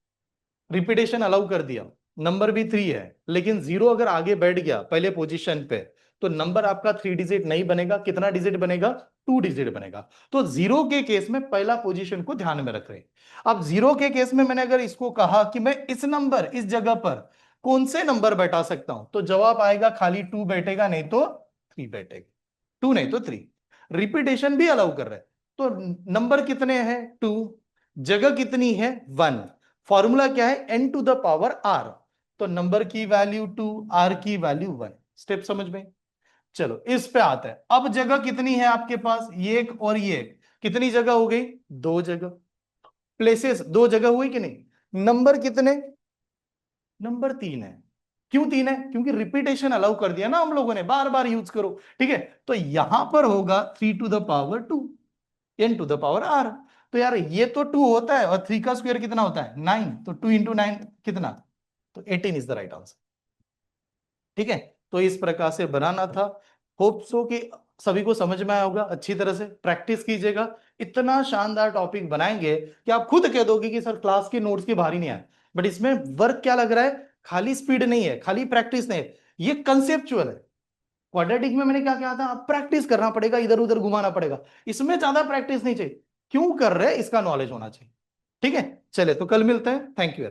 रिपीटेशन अलाउ कर दिया, नंबर भी 3 है, लेकिन 0 अगर आगे बैठ गया पहले पोजीशन पे, तो नंबर आपका 3 डिजिट नहीं बनेगा, कितना डिजिट बनेगा, 2 डिजिट बनेगा। तो 0 के केस में पहला पोजीशन को ध्यान में रख रहे हैं। अब 0 के केस में मैंने अगर इसको कहा कि मैं इस नंबर इस जगह पर कौन से नंबर बैठा सकता हूं, तो जवाब आएगा खाली 2 बैठेगा, नहीं तो 3 बैठेगा, 2 नहीं तो 3। रिपीटेशन भी अलाउ कर रहे हैं, तो नंबर कितने हैं, 2, जगह कितनी है, 1, फॉर्मूला क्या है, n to the power r, तो नंबर की वैल्यू 2, r की वैल्यू 1। स्टेप समझ में। चलो इस पे आता है, अब जगह कितनी है आपके पास, ये एक और ये एक, कितनी जगह हो गई, 2 जगह, प्लेसेस 2 जगह हुई कि नहीं, नंबर कितने, नंबर 3 है। क्यों 3 है, क्योंकि रिपीटेशन अलाउ कर दिया ना हम लोगों ने, बार बार यूज करो। ठीक है, तो यहां पर होगा 3 to the power 2, n to the power r। तो यार ये तो 2 होता है, और 3 का स्क्वायर कितना होता है, 9, तो 2 × 9 कितना, तो 18 इज द राइट आंसर। ठीक है, तो इस प्रकार से बनाना था। होप सो कि सभी को समझ में आया होगा, अच्छी तरह से प्रैक्टिस कीजिएगा। इतना शानदार टॉपिक बनाएंगे कि आप खुद कह दोगे कि सर क्लास के नोट्स की बाहर ही नहीं आए, बट इसमें वर्क क्या लग रहा है, खाली स्पीड नहीं है, खाली प्रैक्टिस नहीं है, ये कंसेप्चुअल है। क्वाड्रेटिक में मैंने क्या कहा था, आप प्रैक्टिस करना पड़ेगा, इधर उधर घुमाना पड़ेगा, इसमें ज्यादा प्रैक्टिस नहीं चाहिए। क्यों कर रहे हैं इसका नॉलेज होना चाहिए। ठीक है, चले तो कल मिलते हैं, थैंक यू।